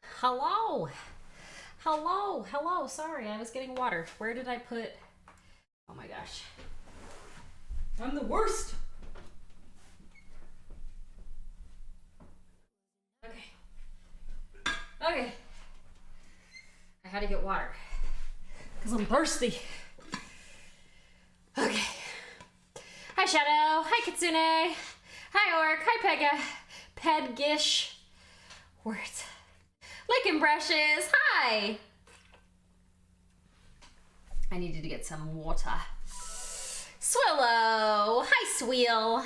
Hello. Hello. Hello. Sorry, I was getting water. Where did I put... Oh my gosh. I'm the worst. Okay. Okay. I had to get water. Because I'm thirsty. Okay. Hi, Shadow. Hi, Kitsune. Hi, Orc. Hi, Pega. Pedgish. Words. Licking brushes. Hi. I needed to get some water. Swillow. Hi, Sweel. All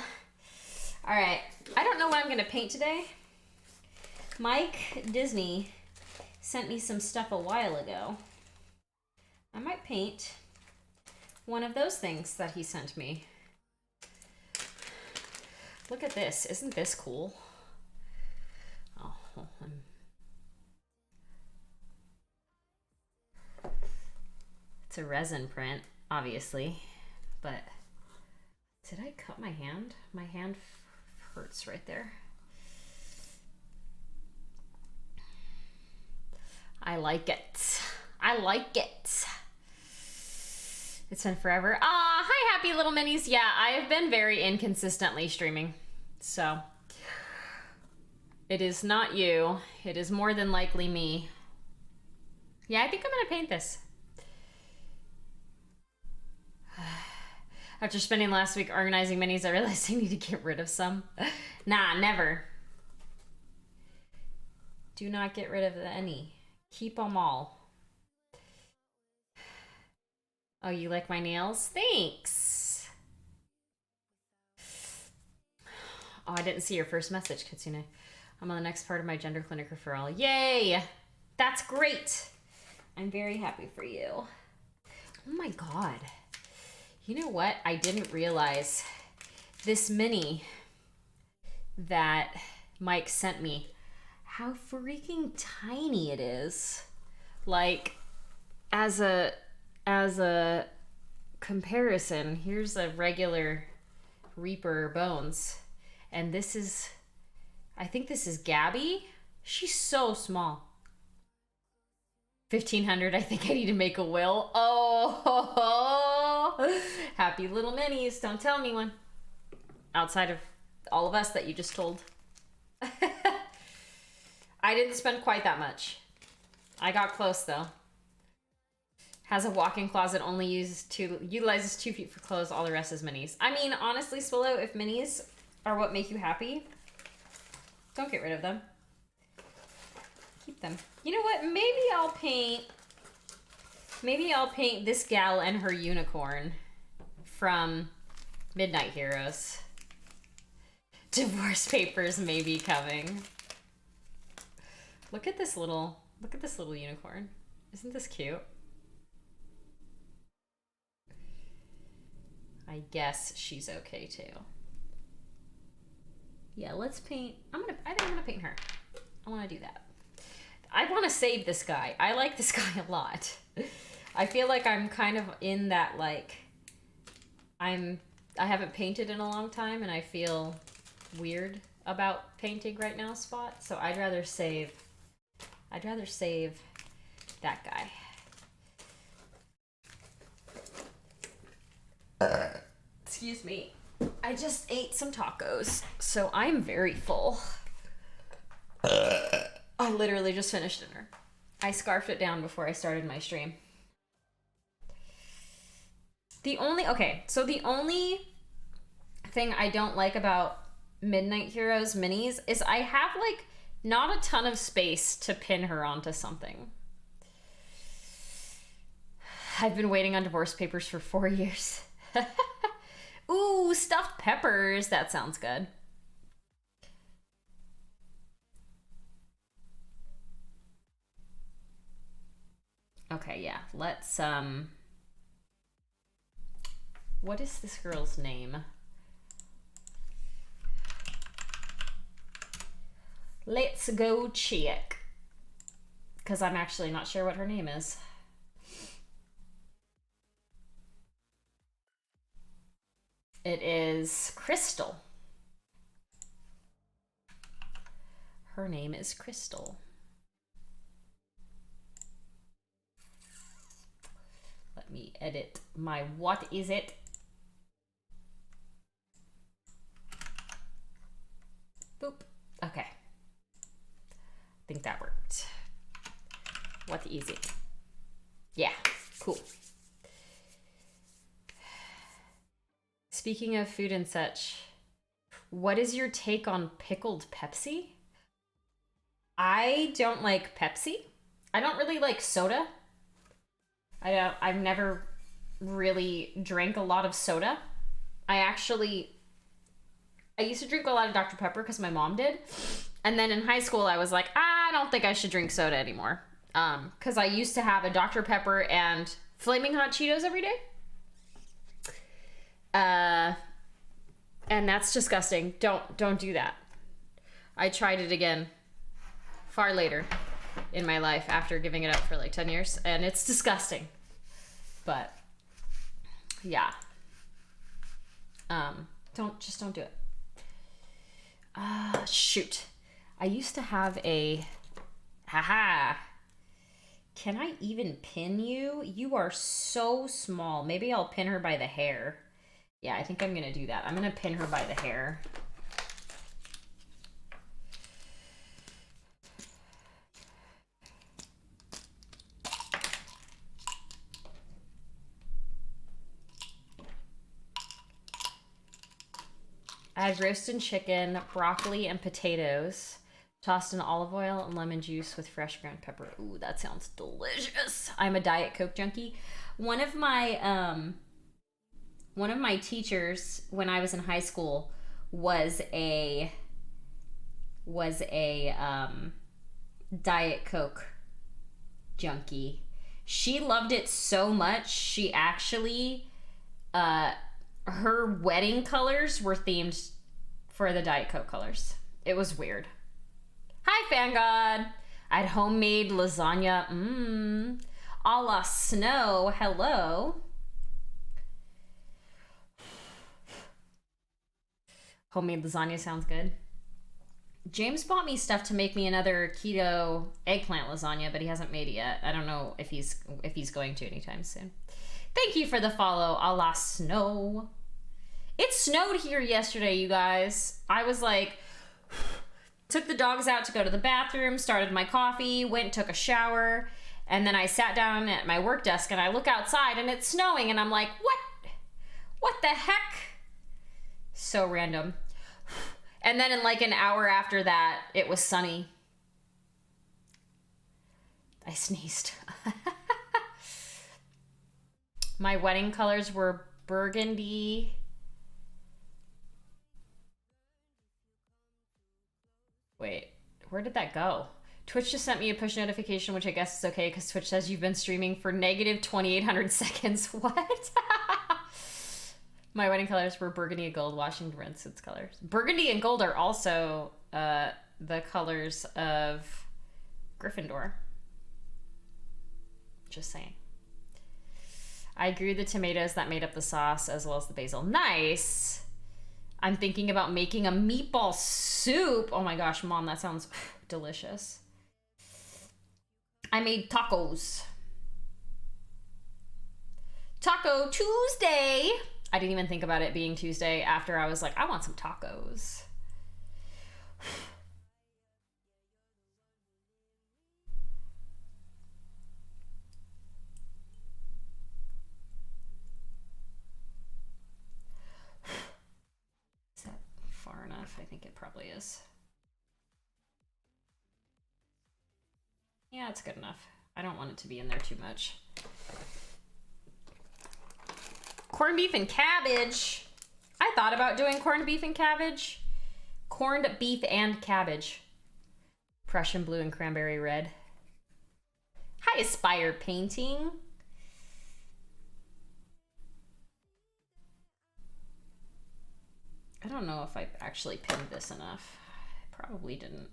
right. I don't know what I'm going to paint today. Mike Disney sent me some stuff a while ago. I might paint one of those things that he sent me. Look at this. Isn't this cool? Oh, it's a resin print, obviously, but did I cut my hand? My hand hurts right there. I like it. I like it. It's been forever. Ah, hi, happy little minis. Yeah, I've been very inconsistently streaming. So, it is not you. It is more than likely me. Yeah, I think I'm going to paint this. After spending last week organizing minis, I realized I need to get rid of some. Nah, never. Do not get rid of any. Keep them all. Oh, you like my nails? Thanks. Oh, I didn't see your first message, Katsune. I'm on the next part of my gender clinic referral. Yay! That's great. I'm very happy for you. Oh my God. You know what? I didn't realize this mini that Mike sent me, how freaking tiny it is. Like, as a comparison, here's a regular Reaper Bones. And this is, I think this is Gabby. She's so small. 1,500, I think I need to make a will. Oh, happy little minis. Don't tell anyone. Outside of all of us that you just told. I didn't spend quite that much. I got close though. Has a walk-in closet, only utilizes 2 feet for clothes, all the rest is minis. I mean, honestly, Swillow, if minis are what make you happy, don't get rid of them. Keep them. You know what? Maybe I'll paint this gal and her unicorn from Midnight Heroes. Divorce papers may be coming. Look at this little unicorn. Isn't this cute? I guess she's okay too. Yeah, let's paint. I think I'm gonna paint her. I want to do that. I want to save this guy. I like this guy a lot. I feel like I'm kind of in that, like, I haven't painted in a long time and I feel weird about painting right now spot. So I'd rather save that guy. Excuse me. I just ate some tacos, so I'm very full. I literally just finished dinner. I scarfed it down before I started my stream. The only thing I don't like about Midnight Heroes minis is I have, like, not a ton of space to pin her onto something. I've been waiting on divorce papers for 4 years. Ooh, stuffed peppers. That sounds good. Okay, yeah. Let's, what is this girl's name? Let's go check. Because I'm actually not sure what her name is. It is Krystal. Her name is Krystal. me edit my what is it. Boop. Okay. I think that worked. What is it? Yeah, cool. Speaking of food and such, what is your take on pickled Pepsi? I don't like Pepsi. I don't really like soda. I've never really drank a lot of soda. I used to drink a lot of Dr. Pepper because my mom did. And then in high school, I was like, I don't think I should drink soda anymore. Because I used to have a Dr. Pepper and Flaming Hot Cheetos every day. And that's disgusting. Don't do that. I tried it again far later in my life after giving it up for like 10 years, and it's disgusting. But yeah. Don't do it. Shoot. I used to have a haha. Can I even pin you? You are so small. Maybe I'll pin her by the hair. Yeah, I think I'm gonna do that. I'm gonna pin her by the hair. I had roasted chicken, broccoli, and potatoes, tossed in olive oil and lemon juice with fresh ground pepper. Ooh, that sounds delicious. I'm a Diet Coke junkie. One of my teachers when I was in high school was a Diet Coke junkie. She loved it so much, she actually her wedding colors were themed for the Diet Coke colors. It was weird. Hi, Fan God. I had homemade lasagna. A la Snow. Hello. Homemade lasagna sounds good. James bought me stuff to make me another keto eggplant lasagna, but he hasn't made it yet. I don't know if he's going to anytime soon. Thank you for the follow, a la Snow. It snowed here yesterday, you guys. I was like, took the dogs out to go to the bathroom, started my coffee, went and took a shower, and then I sat down at my work desk and I look outside and it's snowing and I'm like, what? What the heck? So random. And then in like an hour after that, it was sunny. I sneezed. My wedding colors were burgundy. Wait, where did that go? Twitch just sent me a push notification, which I guess is okay because Twitch says you've been streaming for negative 2,800 seconds. What? My wedding colors were burgundy and gold, Washington Redskins colors. Burgundy and gold are also the colors of Gryffindor. Just saying. I grew the tomatoes that made up the sauce as well as the basil. Nice. I'm thinking about making a meatball soup. Oh my gosh, Mom, that sounds delicious. I made tacos. Taco Tuesday. I didn't even think about it being Tuesday after I was like, I want some tacos. Is that far enough? I think it probably is. Yeah, it's good enough. I don't want it to be in there too much. Corned beef and cabbage. I thought about doing corned beef and cabbage. Corned beef and cabbage. Prussian blue and cranberry red. Hi, Aspire Painting. I don't know if I actually pinned this enough. I probably didn't.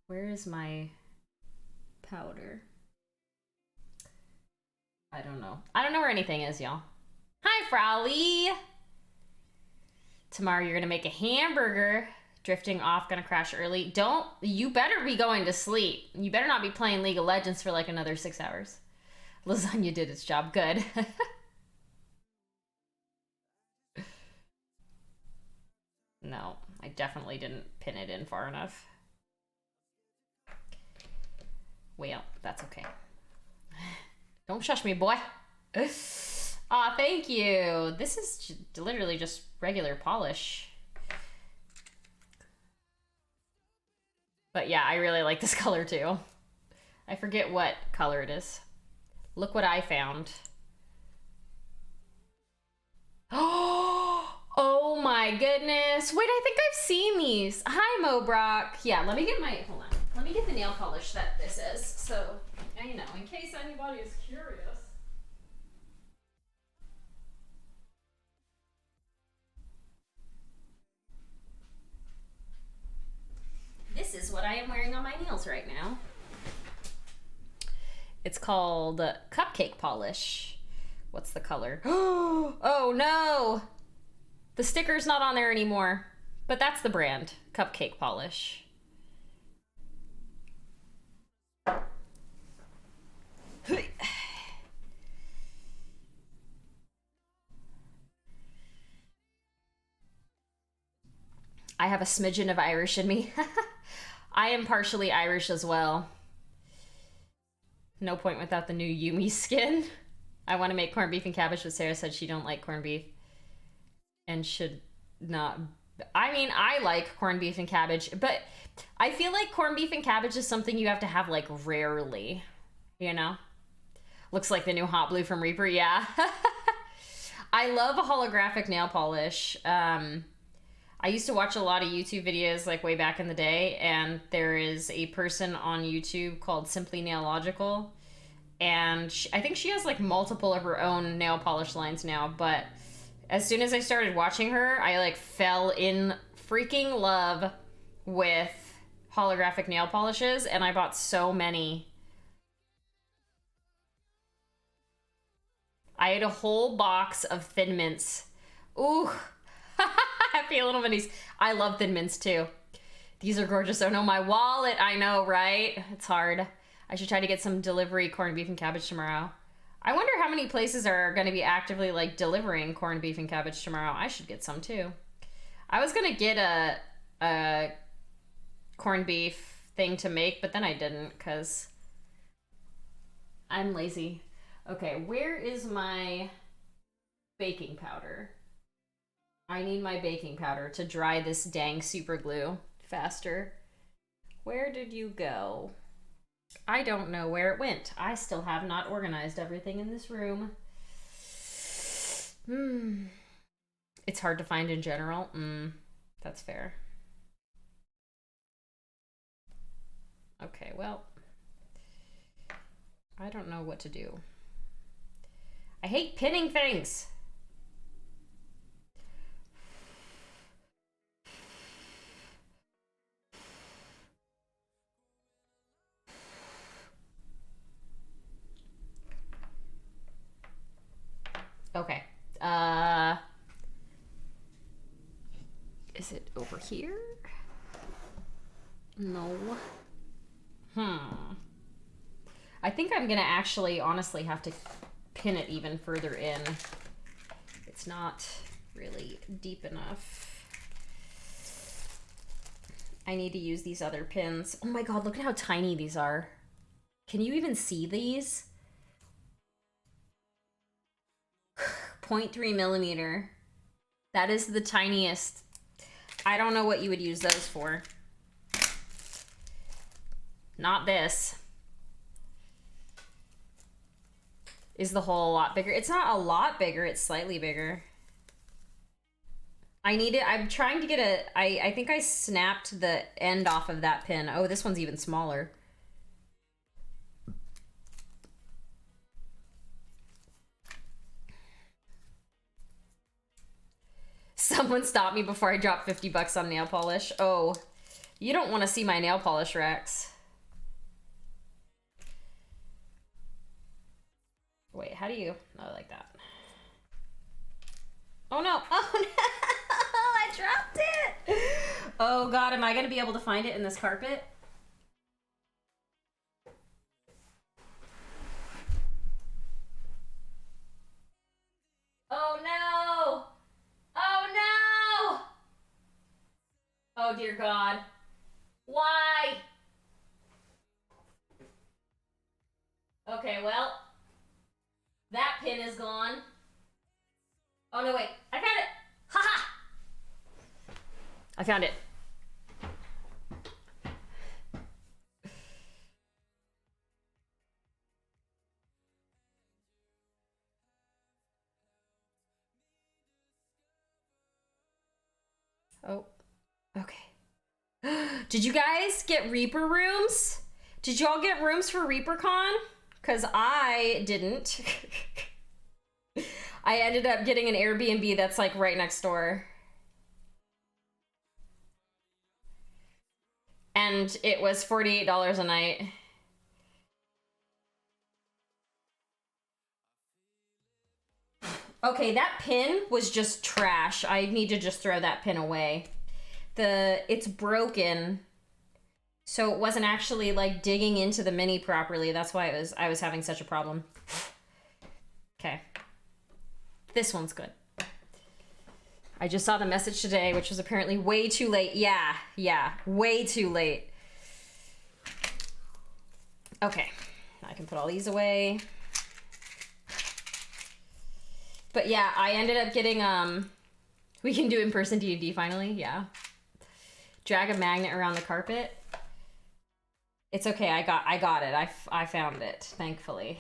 Where is my powder? I don't know. I don't know where anything is, y'all. Hi, Frowley. Tomorrow you're gonna make a hamburger. Drifting off, gonna crash early. You better be going to sleep. You better not be playing League of Legends for like another 6 hours. Lasagna did its job. Good. No, I definitely didn't pin it in far enough. Well, that's okay. Don't shush me, boy. Aw, thank you. This is literally just regular polish. But yeah, I really like this color too. I forget what color it is. Look what I found. Oh my goodness. Wait, I think I've seen these. Hi, Mo Brock. Yeah, let me get hold on. Let me get the nail polish that this is. So, you know, in case anybody is curious. This is what I am wearing on my nails right now. It's called Cupcake Polish. What's the color? Oh no! The sticker's not on there anymore. But that's the brand, Cupcake Polish. I have a smidgen of Irish in me. I am partially Irish as well. No point without the new Yumi skin. I want to make corned beef and cabbage, but Sarah said she don't like corned beef and should not. I mean, I like corned beef and cabbage, but I feel like corned beef and cabbage is something you have to have like rarely, you know? Looks like the new hot blue from Reaper, yeah. I love a holographic nail polish. I used to watch a lot of YouTube videos like way back in the day, and there is a person on YouTube called Simply Nailogical, and I think she has like multiple of her own nail polish lines now, but as soon as I started watching her, I like fell in freaking love with holographic nail polishes, and I bought so many. I had a whole box of Thin Mints. Ooh. Happy little minis. I love Thin Mints too. These are gorgeous. Oh no, my wallet. I know, right? It's hard. I should try to get some delivery corned beef and cabbage tomorrow. I wonder how many places are going to be actively like delivering corned beef and cabbage tomorrow. I should get some too. I was going to get a corned beef thing to make, but then I didn't because I'm lazy. Okay, where is my baking powder? I need my baking powder to dry this dang super glue faster. Where did you go? I don't know where it went. I still have not organized everything in this room. It's hard to find in general. That's fair. Okay, well, I don't know what to do. I hate pinning things. Okay. Is it over here? No. I think I'm gonna actually honestly have to pin it even further in. It's not really deep enough. I need to use these other pins. Oh my god, look at how tiny these are. Can you even see these? 0.3 millimeter. That is the tiniest. I don't know what you would use those for. Not this. Is the hole a lot bigger? It's not a lot bigger, it's slightly bigger. I need it. I'm trying to get I think I snapped the end off of that pin. Oh, this one's even smaller. Someone stopped me before I dropped 50 bucks on nail polish. Oh, you don't want to see my nail polish racks. Wait, how do you? Oh, like that. Oh no! Oh no! I dropped it! Oh God, am I gonna be able to find it in this carpet? Oh no! Oh no! Oh dear God. Why? Okay, well, that pin is gone. Oh no, wait, I found it! Haha! I found it. Oh, okay. Did you guys get Reaper rooms? Did y'all get rooms for ReaperCon? Because I didn't. I ended up getting an Airbnb that's like right next door. And it was $48 a night. Okay, that pin was just trash. I need to just throw that pin away. It's broken. So it wasn't actually like digging into the mini properly. That's why I was having such a problem. Okay. This one's good. I just saw the message today, which was apparently way too late. Yeah, way too late. Okay, I can put all these away. But yeah, I ended up getting, we can do in-person D&D finally, yeah. Drag a magnet around the carpet. It's okay, I got it. I found it, thankfully.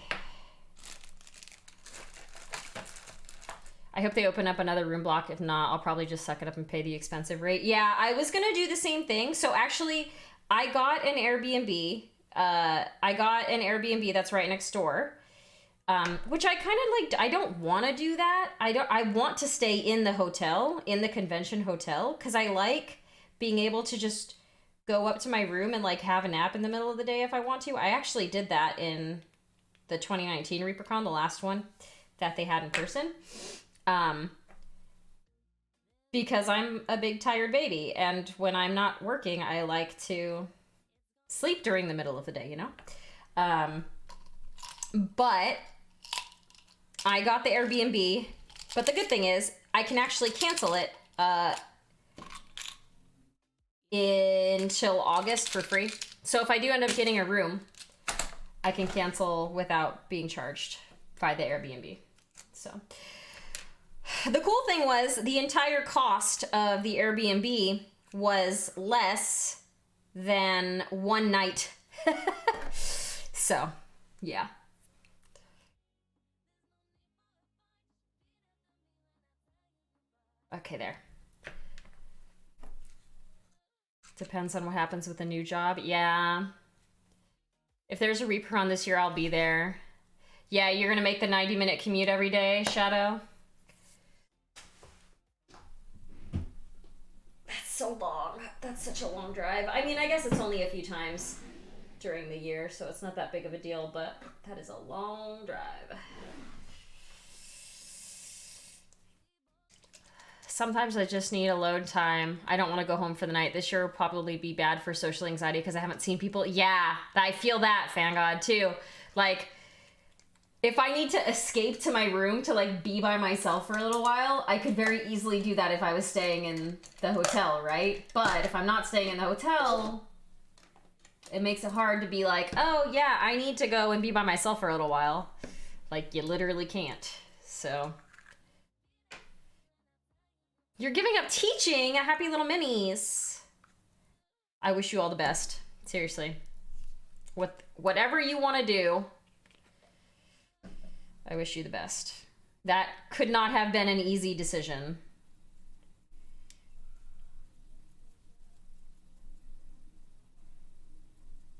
I hope they open up another room block. If not, I'll probably just suck it up and pay the expensive rate. Yeah, I was gonna do the same thing. So actually, I got an Airbnb. That's right next door. Which I kind of like. I don't want to do that. I want to stay in the hotel, in the convention hotel, because I like being able to just go up to my room and like have a nap in the middle of the day if I want to. I actually did that in the 2019 ReaperCon, the last one that they had in person. Because I'm a big tired baby, and when I'm not working, I like to sleep during the middle of the day, you know? But I got the Airbnb, but the good thing is I can actually cancel it until August for free. So if I do end up getting a room, I can cancel without being charged by the Airbnb. So the cool thing was the entire cost of the Airbnb was less than one night. So, yeah. Okay, there. Depends on what happens with the new job. Yeah. If there's a ReaperCon this year, I'll be there. Yeah, you're gonna make the 90-minute commute every day, Shadow? That's so long. That's such a long drive. I mean, I guess it's only a few times during the year, so it's not that big of a deal, but that is a long drive. Sometimes I just need alone time. I don't want to go home for the night. This year will probably be bad for social anxiety because I haven't seen people. Yeah, I feel that, Fangod, too. Like, if I need to escape to my room to, like, be by myself for a little while, I could very easily do that if I was staying in the hotel, right? But if I'm not staying in the hotel, it makes it hard to be like, oh, yeah, I need to go and be by myself for a little while. Like, you literally can't. So you're giving up teaching at Happy Little Minis. I wish you all the best. Seriously. Whatever you want to do, I wish you the best. That could not have been an easy decision.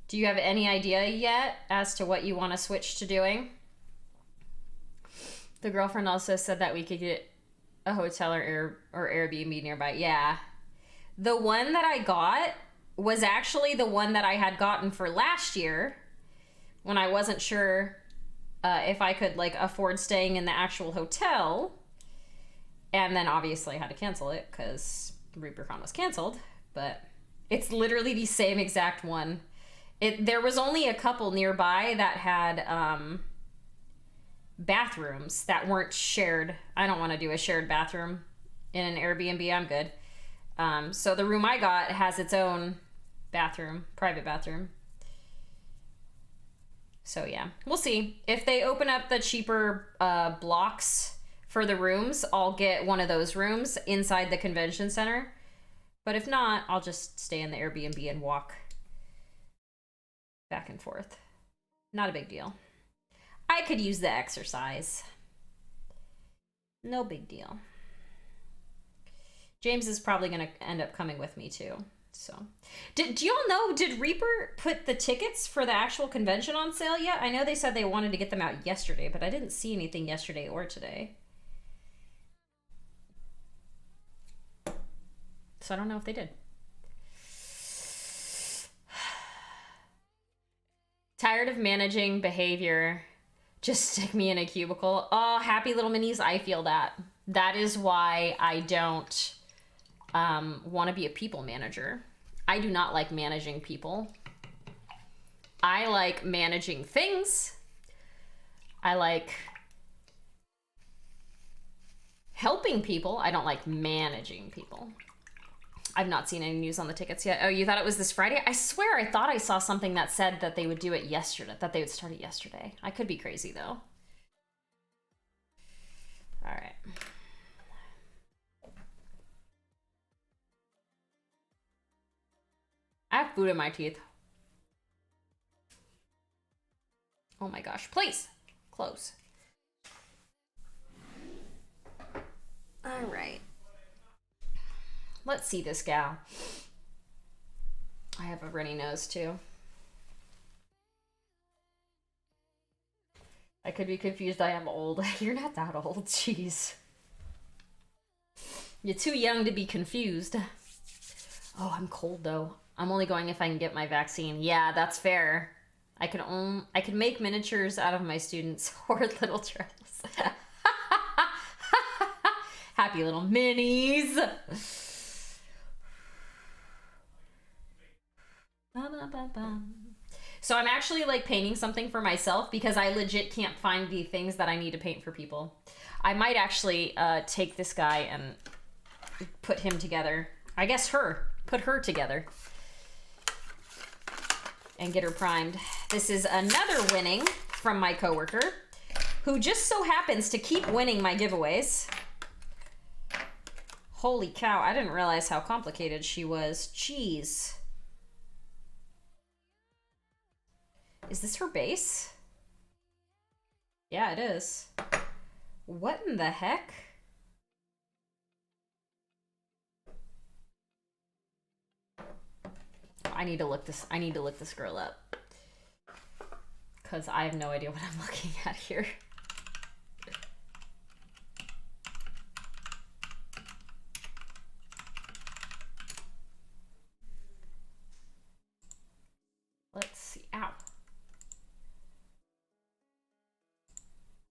Do you have any idea yet as to what you want to switch to doing? The girlfriend also said that we could get a hotel or Airbnb nearby. Yeah. The one that I got was actually the one that I had gotten for last year when I wasn't sure if I could like afford staying in the actual hotel. And then obviously I had to cancel it because ReaperCon was canceled. but it's literally the same exact one. There was only a couple nearby that had bathrooms that weren't shared. I don't want to do a shared bathroom in an Airbnb. I'm good. So the room I got has its own bathroom, private bathroom. So yeah, we'll see. If they open up the cheaper blocks for the rooms, I'll get one of those rooms inside the convention center. But if not, I'll just stay in the Airbnb and walk back and forth. Not a big deal. I could use the exercise. No big deal. James is probably going to end up coming with me too. So, do y'all know, did Reaper put the tickets for the actual convention on sale yet? I know they said they wanted to get them out yesterday, but I didn't see anything yesterday or today. So I don't know if they did. Tired of managing behavior. Just stick me in a cubicle. Oh, happy little minis, I feel that. That is why I don't want to be a people manager. I do not like managing people. I like managing things. I like helping people. I don't like managing people. I've not seen any news on the tickets yet. Oh, you thought it was this Friday? I swear I thought I saw something that said that they would do it yesterday, that they would start it yesterday. I could be crazy though. All right. I have food in my teeth. Oh my gosh, please, close. All right. Let's see this gal. I have a runny nose too. I could be confused. I am old. You're not that old, jeez. You're too young to be confused. Oh, I'm cold though. I'm only going if I can get my vaccine. Yeah, that's fair. I can make miniatures out of my students or little trails. Happy little minis. So I'm actually like painting something for myself because I legit can't find the things that I need to paint for people. I might actually take this guy and put him together. I guess put her together and get her primed. This is another winning from my coworker who just so happens to keep winning my giveaways. Holy cow, I didn't realize how complicated she was. Jeez. Is this her base? Yeah, it is. What in the heck? I need to look this girl up. Because I have no idea what I'm looking at here. Let's see. Ow.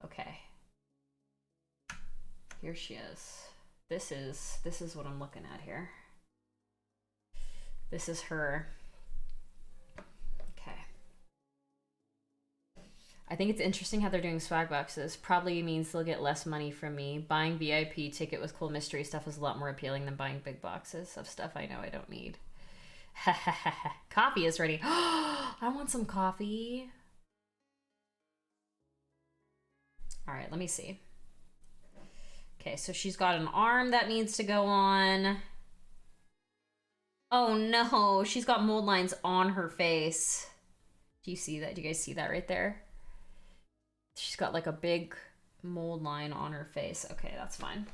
Okay. Here she is. This is what I'm looking at here. This is her. Okay. I think it's interesting how they're doing swag boxes. Probably means they'll get less money from me. Buying VIP ticket with cool mystery stuff is a lot more appealing than buying big boxes of stuff I know I don't need. Coffee is ready. I want some coffee. All right, let me see. Okay, so she's got an arm that needs to go on. Oh no, she's got mold lines on her face. Do you see that? Do you guys see that right there? She's got like a big mold line on her face. Okay, that's fine.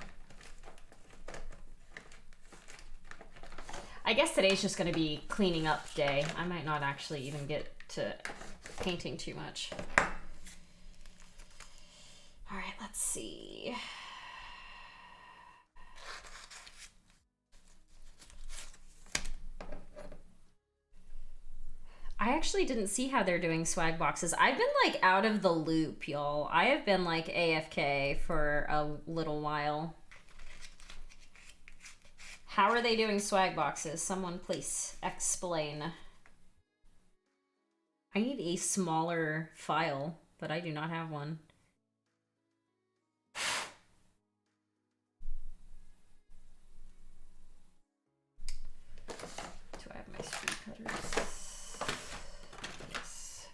I guess today's just gonna be cleaning up day. I might not actually even get to painting too much. All right, let's see. I actually didn't see how they're doing swag boxes. I've been like out of the loop, y'all. I have been like AFK for a little while. How are they doing swag boxes? Someone please explain. I need a smaller file, but I do not have one. Do I have my screw cutters? Yes.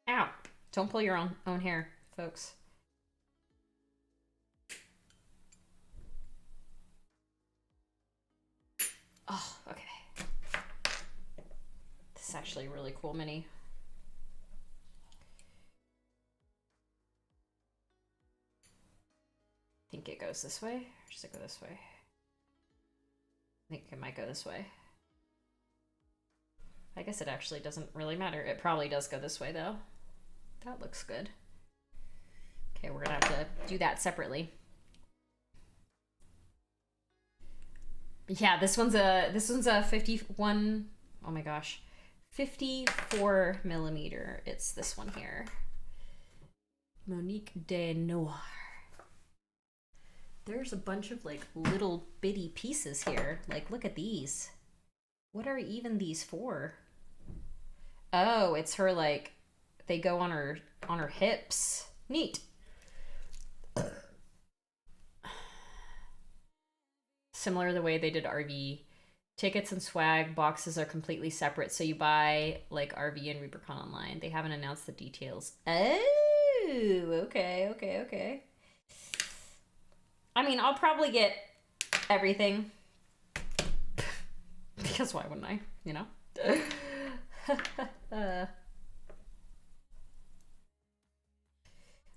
Ow. Don't pull your own hair, folks. Oh, okay. This is actually a really cool mini. I think it goes this way, or does it go this way? I think it might go this way. I guess it actually doesn't really matter. It probably does go this way though. That looks good. Okay, we're gonna have to do that separately. Yeah, this one's a 51, oh my gosh, 54 millimeter. It's this one here. Monique de Noir. There's a bunch of like little bitty pieces here. Like, look at these. What are even these for? Oh, it's her, like, they go on her hips. Neat. Similar to the way they did RV. Tickets and swag boxes are completely separate, so you buy like RV and Rubicon online. They haven't announced the details. Oh, okay. I mean, I'll probably get everything. Because why wouldn't I? You know?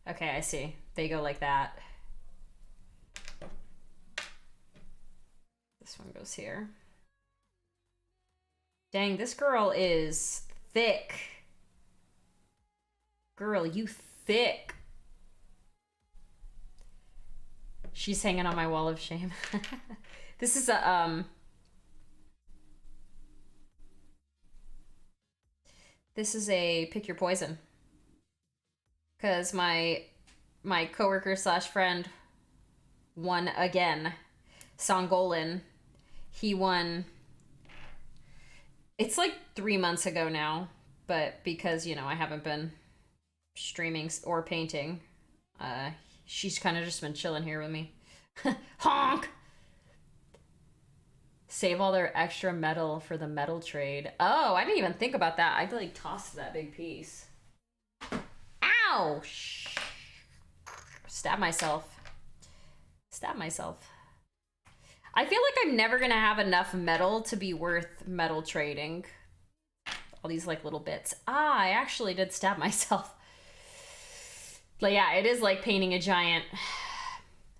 Okay, I see. They go like that. This one goes here. Dang, this girl is thick. Girl, you thick. She's hanging on my wall of shame. This is a, this is a pick your poison. Because my coworker slash friend won again. Songolin. He won. It's like 3 months ago now, but because, you know, I haven't been streaming or painting, she's kind of just been chilling here with me. Honk! Save all their extra metal for the metal trade. Oh, I didn't even think about that. I like tossed that big piece. Ow! Stab myself. Stab myself. I feel like I'm never gonna have enough metal to be worth metal trading. All these like little bits. Ah, I actually did stab myself. But yeah, it is like painting a giant.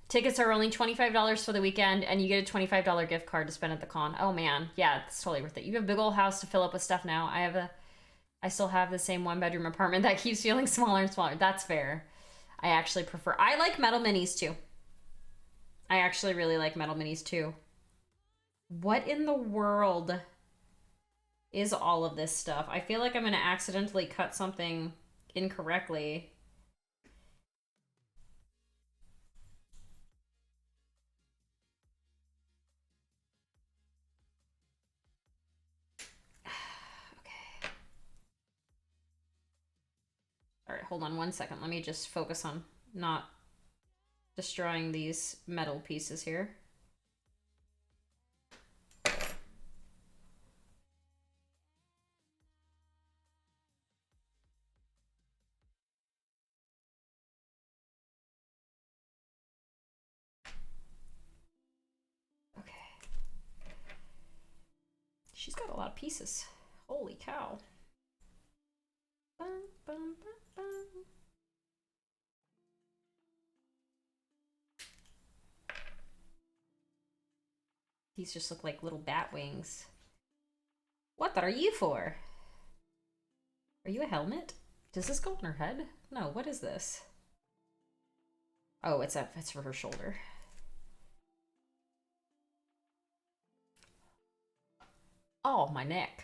Tickets are only $25 for the weekend, and you get a $25 gift card to spend at the con. Oh man, yeah, it's totally worth it. You have a big old house to fill up with stuff now. I still have the same 1-bedroom apartment that keeps feeling smaller and smaller. That's fair. I actually prefer. I like metal minis too. I actually really like metal minis too. What in the world is all of this stuff? I feel like I'm gonna accidentally cut something incorrectly. Okay. All right, hold on one second. Let me just focus on not destroying these metal pieces here. Okay. She's got a lot of pieces. Holy cow. Bum, bum, bum, bum. These just look like little bat wings. What are you for? Are you a helmet? Does this go on her head? No, what is this? Oh, it's for her shoulder. Oh, my neck.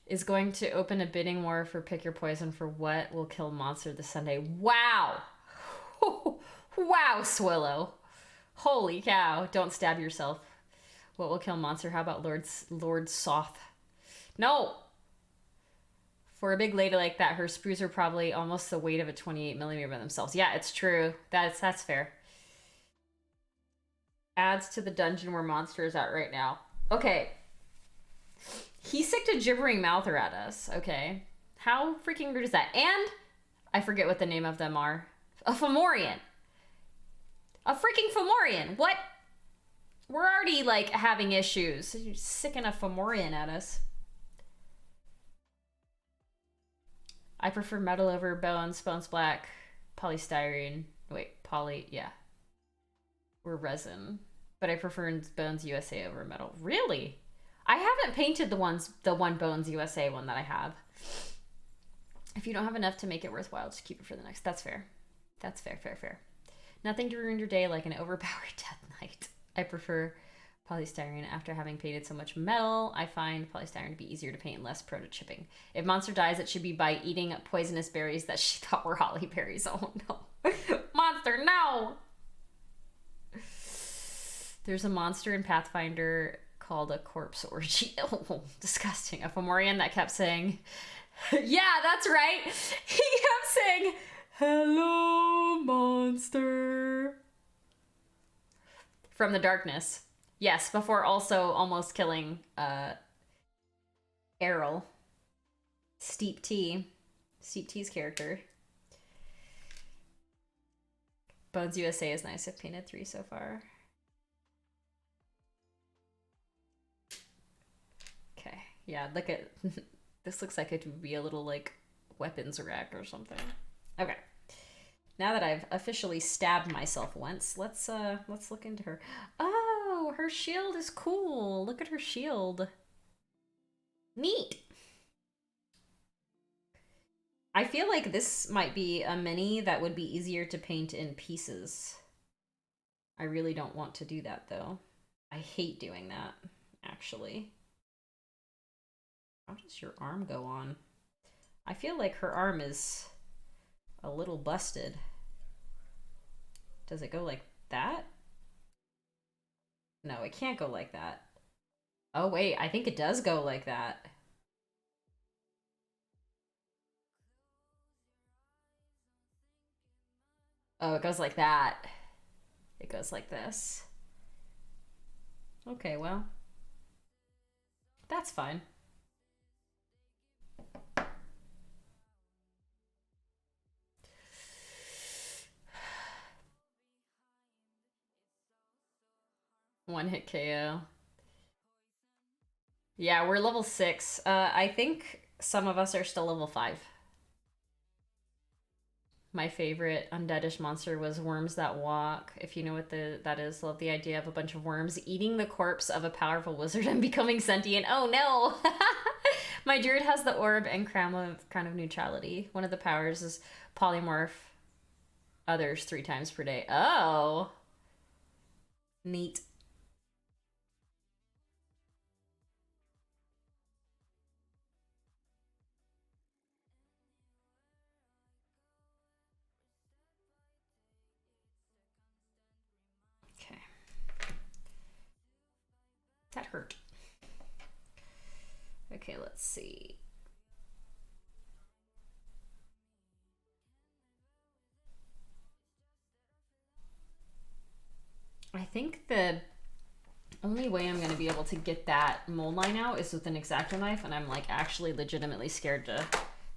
is going to open a bidding war for Pick Your Poison for what will kill monster this Sunday. Wow. Wow, Swillow. Holy cow. Don't stab yourself. What will kill monster? How about Lord Soth? No. For a big lady like that, her sprues are probably almost the weight of a 28 millimeter by themselves. Yeah, it's true. That's fair. Adds to the dungeon where monster is at right now. Okay. He's sick to gibbering mouther at us. Okay. How freaking rude is that? And I forget what the name of them are. A Fomorian. A freaking Fomorian. What? We're already, like, having issues. You're sicking a Fomorian at us. I prefer metal over bones black, polystyrene. Wait, yeah. Or resin. But I prefer Bones USA over metal. Really? I haven't painted the one Bones USA one that I have. If you don't have enough to make it worthwhile, just keep it for the next. That's fair. That's fair. Nothing to ruin your day like an overpowered Death Knight. I prefer polystyrene. After having painted so much metal, I find polystyrene to be easier to paint and less prone to chipping. If monster dies, it should be by eating poisonous berries that she thought were holly berries. Oh no. Monster, no! There's a monster in Pathfinder called a corpse orgy. Oh, disgusting. A Fomorian that kept saying, yeah, that's right. He kept saying, hello, monster. From the darkness. Yes, before also almost killing Errol. Steep T's character. Bones USA is nice. I've painted 3 so far. Okay, yeah, look at this. Looks like it would be a little like weapons rack or something. Okay, now that I've officially stabbed myself once, let's look into her. Oh, her shield is cool. Look at her shield. Neat. I feel like this might be a mini that would be easier to paint in pieces. I really don't want to do that though. I hate doing that, actually. How does your arm go on? I feel like her arm is a little busted. Does it go like that? No, it can't go like that. Oh wait, I think it does go like that. Oh, it goes like that. It goes like this. Okay, well. That's fine. One hit KO. Yeah, we're level 6. I think some of us are still level 5. My favorite undeadish monster was Worms That Walk. If you know what that is, love the idea of a bunch of worms eating the corpse of a powerful wizard and becoming sentient. Oh no! My druid has the orb and crown of neutrality. One of the powers is polymorph others 3 times per day. Oh! Neat. Okay. That hurt. Okay, let's see. I think the only way I'm going to be able to get that mold line out is with an X-Acto knife, and I'm like actually legitimately scared to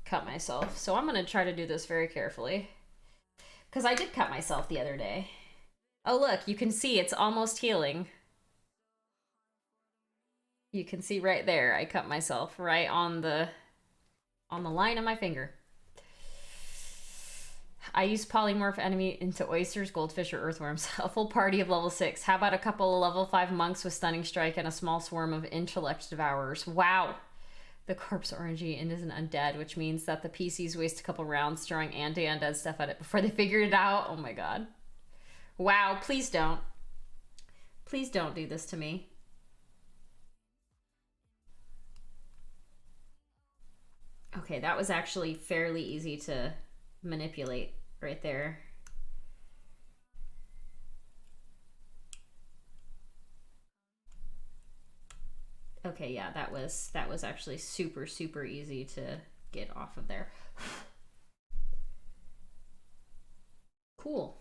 cut myself. So I'm going to try to do this very carefully. Because I did cut myself the other day. Oh look, you can see it's almost healing. You can see right there, I cut myself right on the line of my finger. I use polymorph enemy into oysters, goldfish, or earthworms. A full party of level 6. How about a couple of level 5 monks with stunning strike and a small swarm of intellect devourers? Wow. The corpse orangey and isn't undead, which means that the PCs waste a couple rounds throwing anti-undead stuff at it before they figure it out. Oh my god. Wow, please don't. Please don't do this to me. Okay, that was actually fairly easy to manipulate right there. Okay, yeah, that was actually super, super easy to get off of there. Cool.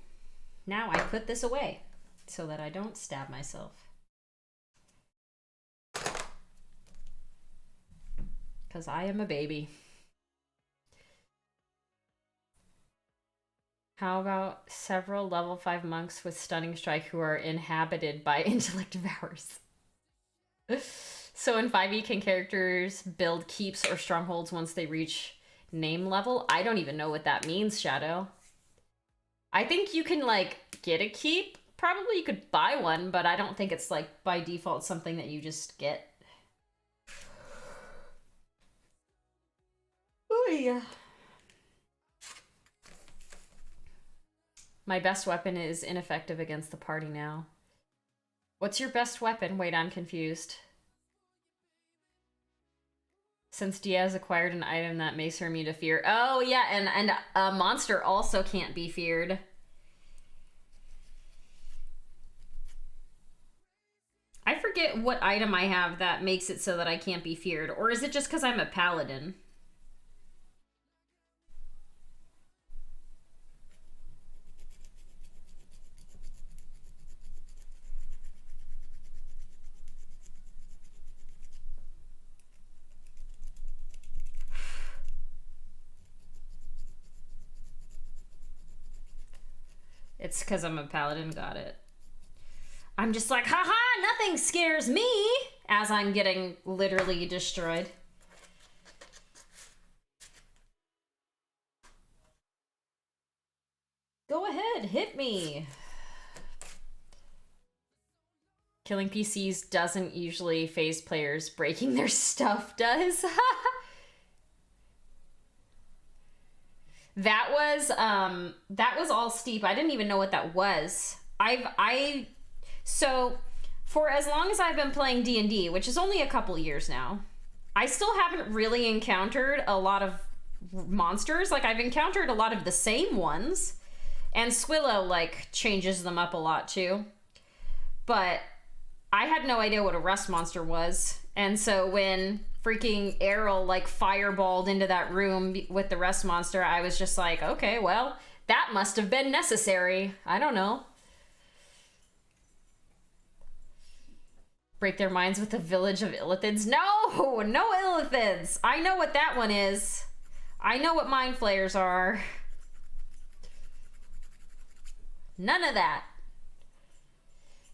Now I put this away so that I don't stab myself. Because I am a baby. How about several level 5 monks with Stunning Strike who are inhabited by intellect devours? So in 5e, can characters build keeps or strongholds once they reach name level? I don't even know what that means, Shadow. I think you can, like, get a keep. Probably you could buy one, but I don't think it's, like, by default something that you just get. Oh, yeah. My best weapon is ineffective against the party now. What's your best weapon? Wait, I'm confused. Since Diaz acquired an item that makes her immune to fear. Oh, yeah, and a monster also can't be feared. I forget what item I have that makes it so that I can't be feared. Or is it just because I'm a paladin? It's because I'm a paladin, got it. I'm just like, haha, nothing scares me, as I'm getting literally destroyed. Go ahead, hit me. Killing PCs doesn't usually phase players. Breaking their stuff does. That was all steep. I didn't even know what that was. So for as long as I've been playing D&D, which is only a couple years now, I still haven't really encountered a lot of monsters. Like, I've encountered a lot of the same ones, and Squillow, like, changes them up a lot too. But I had no idea what a rust monster was. And so when freaking Errol, like, fireballed into that room with the rust monster, I was just like, okay, well, that must have been necessary. I don't know. Break their minds with the village of Illithids. No! No Illithids! I know what that one is. I know what mind flayers are. None of that.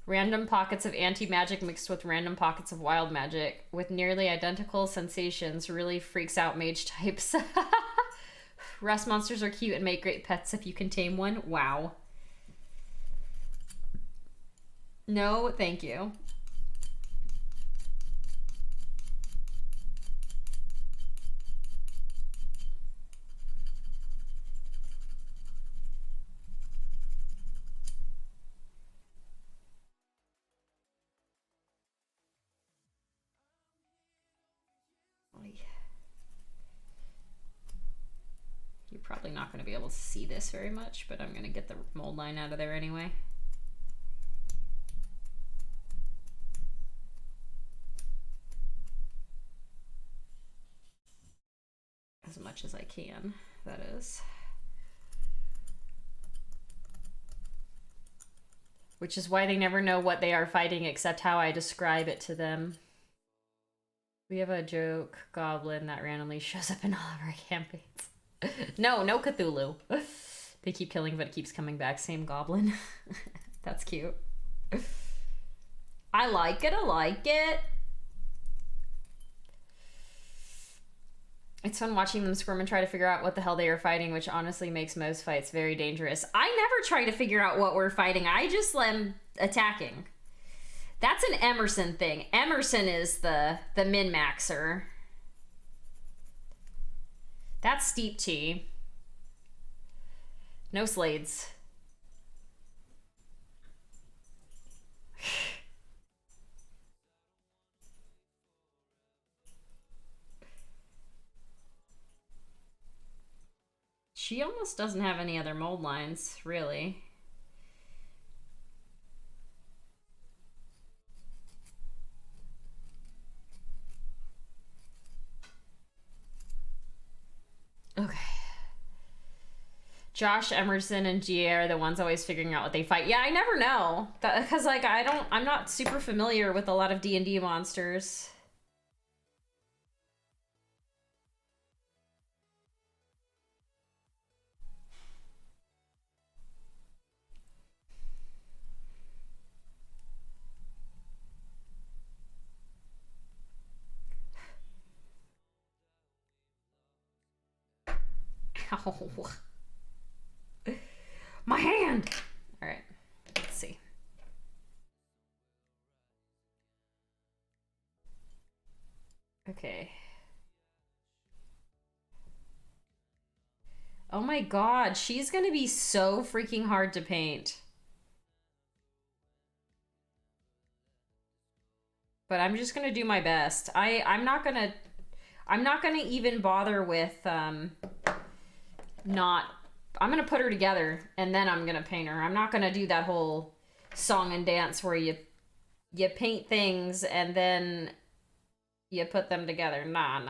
Random pockets of anti-magic mixed with random pockets of wild magic with nearly identical sensations really freaks out mage types. Rust monsters are cute and make great pets if you can tame one. Wow. No, thank you. You're probably not going to be able to see this very much, but I'm going to get the mold line out of there anyway. As much as I can, that is. Which is why they never know what they are fighting except how I describe it to them. We have a joke goblin that randomly shows up in all of our campaigns. No Cthulhu. They keep killing, but it keeps coming back. Same goblin. That's cute. I like it. I like it. It's fun watching them squirm and try to figure out what the hell they are fighting, which honestly makes most fights very dangerous. I never try to figure out what we're fighting. I just am attacking. That's an Emerson thing. Emerson is the min-maxer. That's steep tea. No Slades. She almost doesn't have any other mold lines, really. Okay. Josh, Emerson, and GA are the ones always figuring out what they fight. Yeah, I never know. Because, like, I'm not super familiar with a lot of D&D monsters. Ow. My hand! Alright, let's see. Okay. Oh my god, she's gonna be so freaking hard to paint. But I'm just gonna do my best. I'm not gonna even bother with not I'm gonna put her together and then I'm gonna paint her. I'm not gonna do that whole song and dance where you paint things and then you put them together. Nah.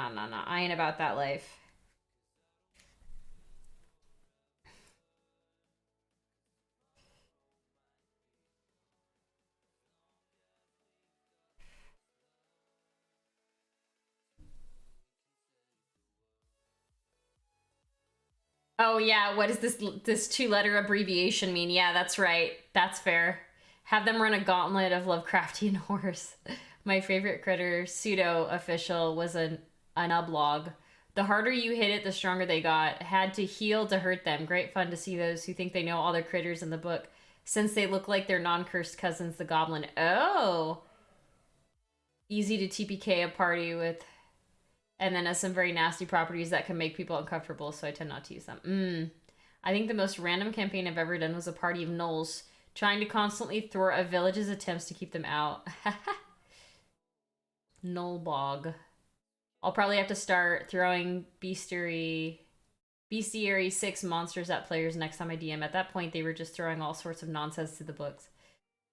I ain't about that life. Oh yeah, what does this two-letter abbreviation mean? Yeah, that's right. That's fair. Have them run a gauntlet of Lovecraftian horrors. My favorite critter, pseudo-official, was an ublog. The harder you hit it, the stronger they got. Had to heal to hurt them. Great fun to see those who think they know all the critters in the book, since they look like their non-cursed cousins, the goblin. Oh! Easy to TPK a party with, and then has some very nasty properties that can make people uncomfortable, so I tend not to use them. I think the most random campaign I've ever done was a party of gnolls, trying to constantly thwart a village's attempts to keep them out. Nullbog. I'll probably have to start throwing Bestiary 6 monsters at players next time I DM. At that point, they were just throwing all sorts of nonsense to the books.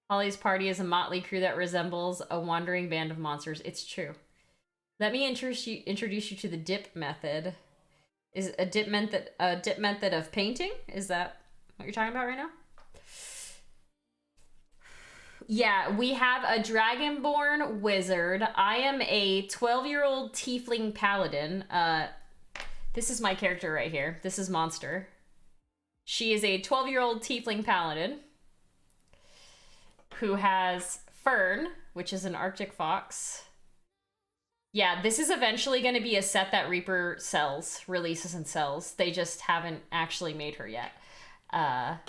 Holly's party is a motley crew that resembles a wandering band of monsters. It's true. Let me introduce you to the dip method. Is a dip method of painting? Is that what you're talking about right now? Yeah, we have a dragonborn wizard. I am a 12-year-old tiefling paladin. This is my character right here. This is Monster. She is a 12-year-old tiefling paladin who has Fern, which is an Arctic fox. Yeah, this is eventually going to be a set that Reaper releases and sells. They just haven't actually made her yet.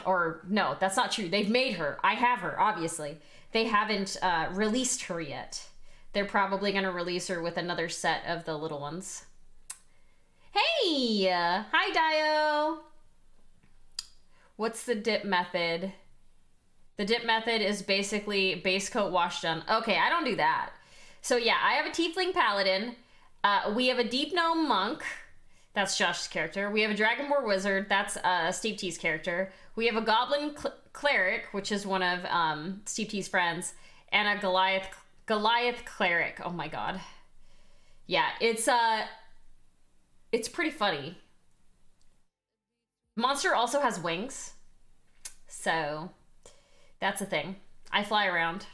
Or no, that's not true. They've made her. I have her, obviously. They haven't released her yet. They're probably going to release her with another set of the little ones. Hey! Hi, Dio! What's the dip method? The dip method is basically base coat, wash done. Okay, I don't do that. So yeah, I have a tiefling paladin. We have a deep gnome monk. That's Josh's character. We have a dragonborn wizard. That's Steve T's character. We have a goblin cleric, which is one of Steve T's friends, and a Goliath cleric. Oh my god. Yeah, it's pretty funny. Monster also has wings, so that's a thing. I fly around.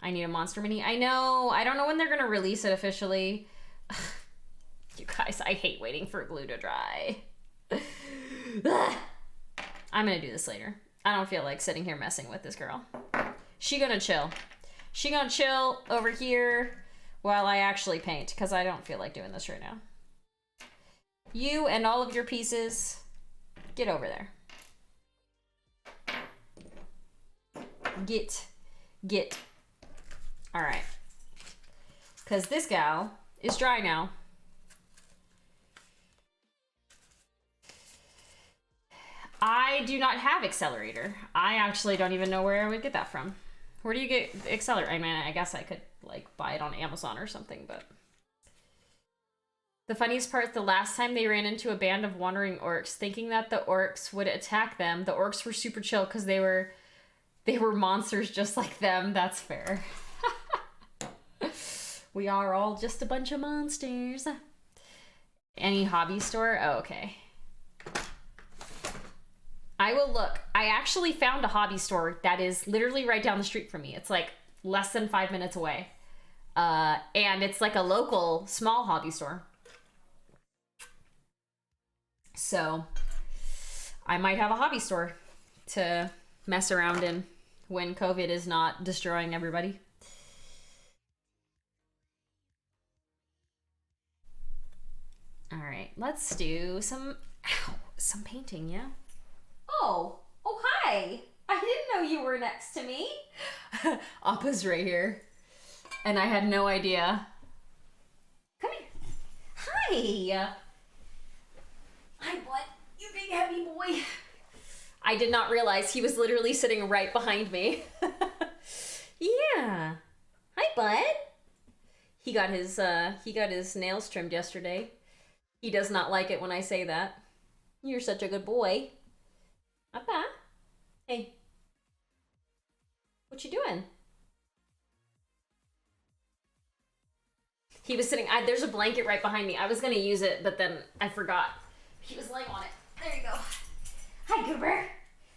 I need a monster mini. I know. I don't know when they're going to release it officially. You guys, I hate waiting for glue to dry. I'm going to do this later. I don't feel like sitting here messing with this girl. She gonna chill. She gonna chill over here while I actually paint, because I don't feel like doing this right now. You and all of your pieces, get over there. Get. All right. Because this gal is dry now. I do not have Accelerator. I actually don't even know where I would get that from. Where do you get Accelerator? I mean, I guess I could like buy it on Amazon or something, but The funniest part, the last time they ran into a band of wandering orcs, thinking that the orcs would attack them, the orcs were super chill because they were monsters just like them. That's fair. We are all just a bunch of monsters. Any hobby store? Oh, okay. I will look. I actually found a hobby store that is literally right down the street from me. It's like less than 5 minutes away. And it's like a local small hobby store. So I might have a hobby store to mess around in when COVID is not destroying everybody. All right, let's do some painting, yeah? Oh, hi. I didn't know you were next to me. Appa's right here. And I had no idea. Come here. Hi. Hi, bud. You big heavy boy. I did not realize he was literally sitting right behind me. Yeah. Hi, bud. He got his nails trimmed yesterday. He does not like it when I say that. You're such a good boy. Appa. Hey. What you doing? He was sitting, there's a blanket right behind me. I was gonna use it, but then I forgot. He was laying on it. There you go. Hi, Goober.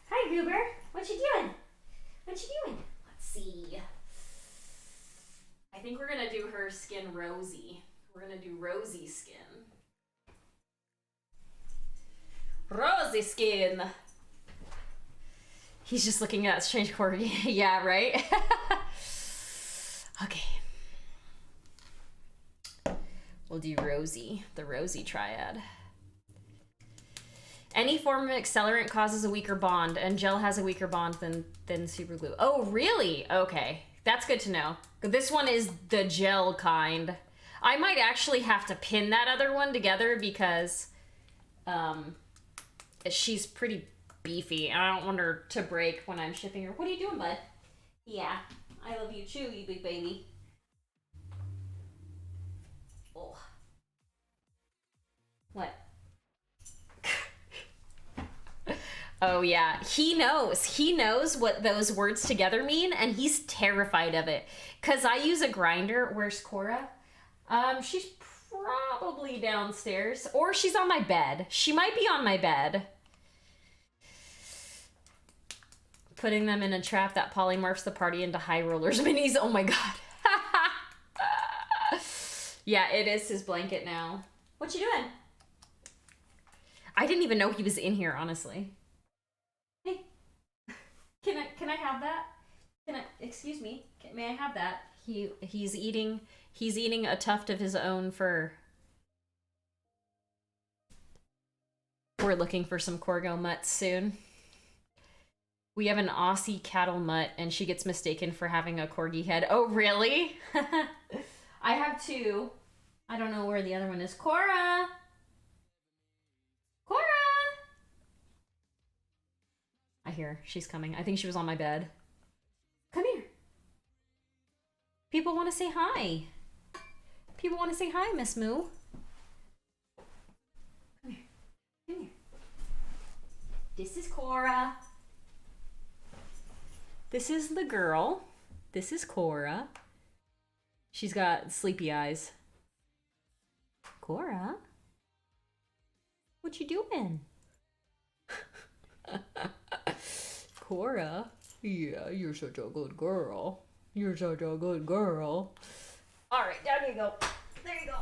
Hi, Goober. What you doing? What you doing? Let's see. I think we're gonna do her skin rosy. We're gonna do rosy skin. Rosy skin. He's just looking at strange corgi. Yeah, right? Okay. We'll do rosy, the rosy triad. Any form of accelerant causes a weaker bond, and gel has a weaker bond than super glue. Oh, really? Okay. That's good to know. This one is the gel kind. I might actually have to pin that other one together because she's pretty beefy. I don't want her to break when I'm shipping her. What are you doing, bud? Yeah, I love you too, you big baby. Oh. What? Oh yeah, he knows what those words together mean, and he's terrified of it. Cause I use a grinder. Where's Cora? She's probably downstairs, or she's on my bed. She might be on my bed. Putting them in a trap that polymorphs the party into high rollers minis. Oh my god. Yeah, it is his blanket now. What you doing? I didn't even know he was in here, honestly. Hey, can I have that? Excuse me, may I have that? He's eating a tuft of his own fur. We're looking for some Corgo mutts soon. We have an Aussie cattle mutt, and she gets mistaken for having a corgi head. Oh, really? I have two. I don't know where the other one is. Cora! Cora! I hear her. She's coming. I think she was on my bed. Come here. People want to say hi. People want to say hi, Miss Moo. Come here. Come here. This is Cora. This is the girl. This is Cora. She's got sleepy eyes. Cora? What you doing? Cora? Yeah, you're such a good girl. You're such a good girl. All right, down you go. There you go.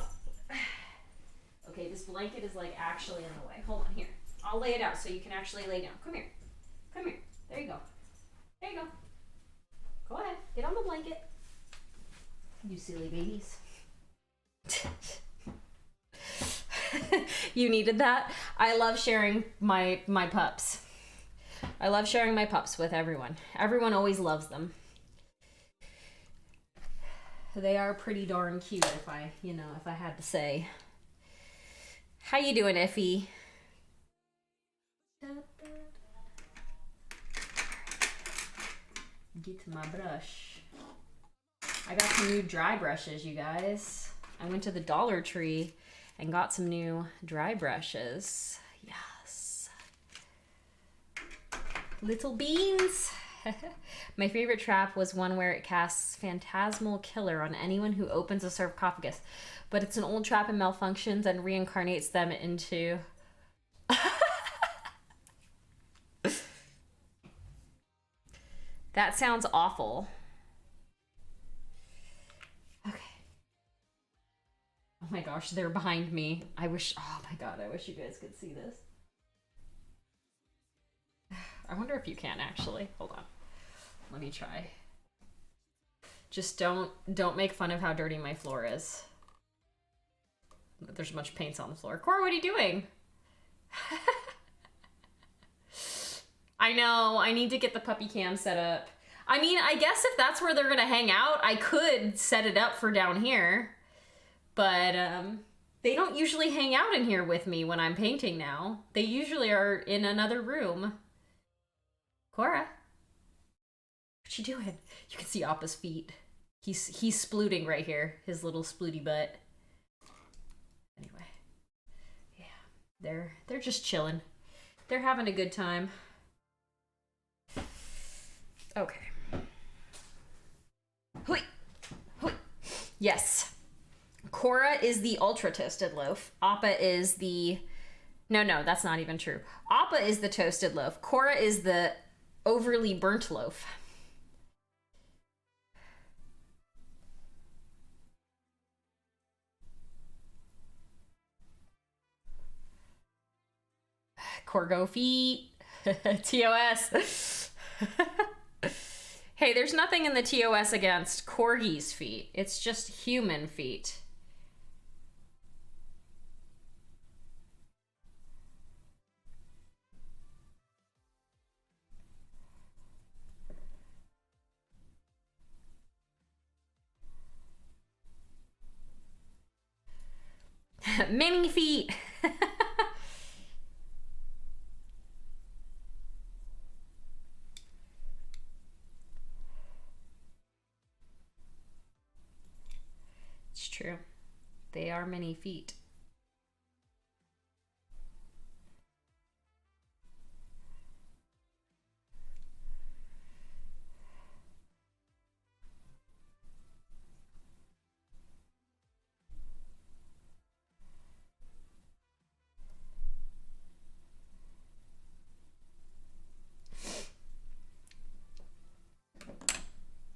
Okay, this blanket is like actually in the way. Hold on here. I'll lay it out so you can actually lay down. Come here. Come here. There you go. There you go. Go ahead. Get on the blanket. You silly babies. You needed that? I love sharing my pups. I love sharing my pups with everyone. Everyone always loves them. They are pretty darn cute if I had to say. How you doing, Effie? Get my brush. I got some new dry brushes, you guys. I went to the Dollar Tree and got some new dry brushes. Yes. Little beans. My favorite trap was one where it casts Phantasmal Killer on anyone who opens a sarcophagus, but it's an old trap and malfunctions and reincarnates them into... That sounds awful. Okay. Oh my gosh, they're behind me. I wish, oh my god, I wish you guys could see this. I wonder if you can actually. Hold on. Let me try. Just don't make fun of how dirty my floor is. There's a bunch of paints on the floor. Cora, what are you doing? I know, I need to get the puppy cam set up. I mean, I guess if that's where they're gonna hang out, I could set it up for down here. But they don't usually hang out in here with me when I'm painting now. They usually are in another room. Cora, what you doing? You can see Appa's feet. He's splooting right here, his little splooty butt. Anyway, yeah, they're just chilling. They're having a good time. Okay. Hui! Hui! Yes. Cora is the ultra toasted loaf. Appa is the... No, that's not even true. Appa is the toasted loaf. Cora is the overly burnt loaf. Corgo feet. TOS. Hey, there's nothing in the TOS against corgis' feet. It's just human feet. Mini feet. It's true. They are many feet.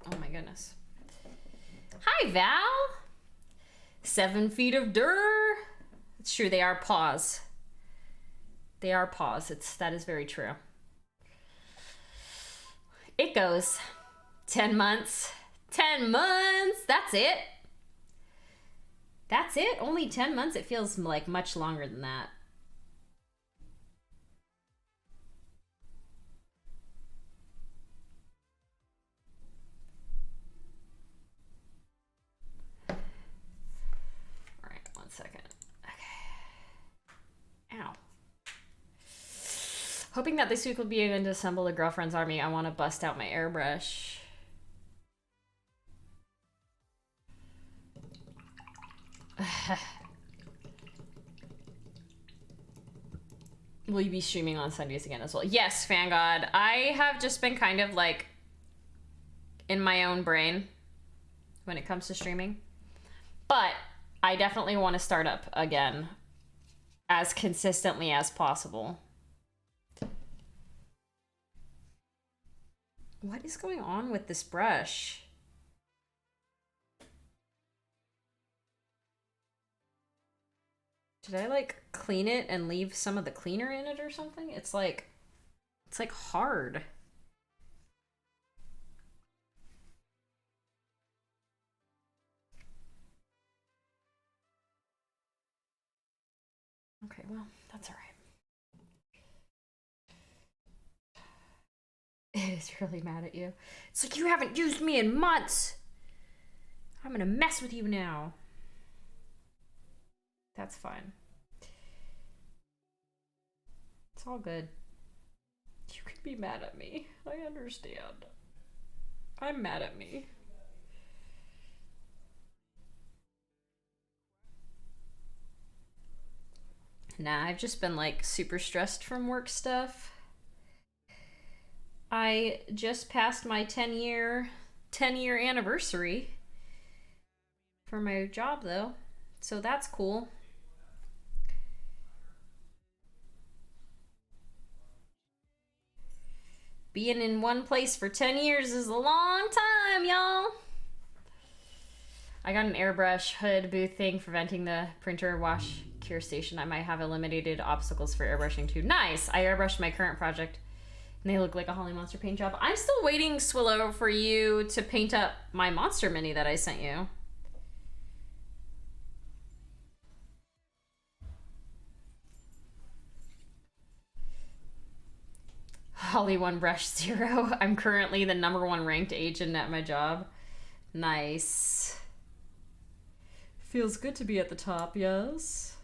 Oh my goodness. Hi, Val. 7 feet of dirt. It's true, they are paws. They are paws. That is very true. It goes 10 months. 10 months. That's it. That's it. Only 10 months. It feels like much longer than that. All right, 1 second. Okay. Ow. Hoping that this week will be able to assemble a girlfriend's army. I want to bust out my airbrush. Will you be streaming on Sundays again as well? Yes, Fan God. I have just been kind of like in my own brain when it comes to streaming. But I definitely want to start up again as consistently as possible. What is going on with this brush? Did I like clean it and leave some of the cleaner in it or something? It's like hard. Okay, well, that's all right. It is really mad at you. It's like, you haven't used me in months. I'm gonna mess with you now. That's fine. It's all good. You can be mad at me. I understand. I'm mad at me. Nah, I've just been like super stressed from work stuff. I just passed my 10-year anniversary for my job though. So that's cool. Being in one place for 10 years is a long time, y'all. I got an airbrush hood booth thing for venting the printer wash cure station. I might have eliminated obstacles for airbrushing too. Nice. I airbrushed my current project and they look like a Holly Monster paint job. I'm still waiting, Swillow, for you to paint up my monster mini that I sent you. Holly 1 brush 0. I'm currently the #1 ranked agent at my job. Nice. Feels good to be at the top, yes.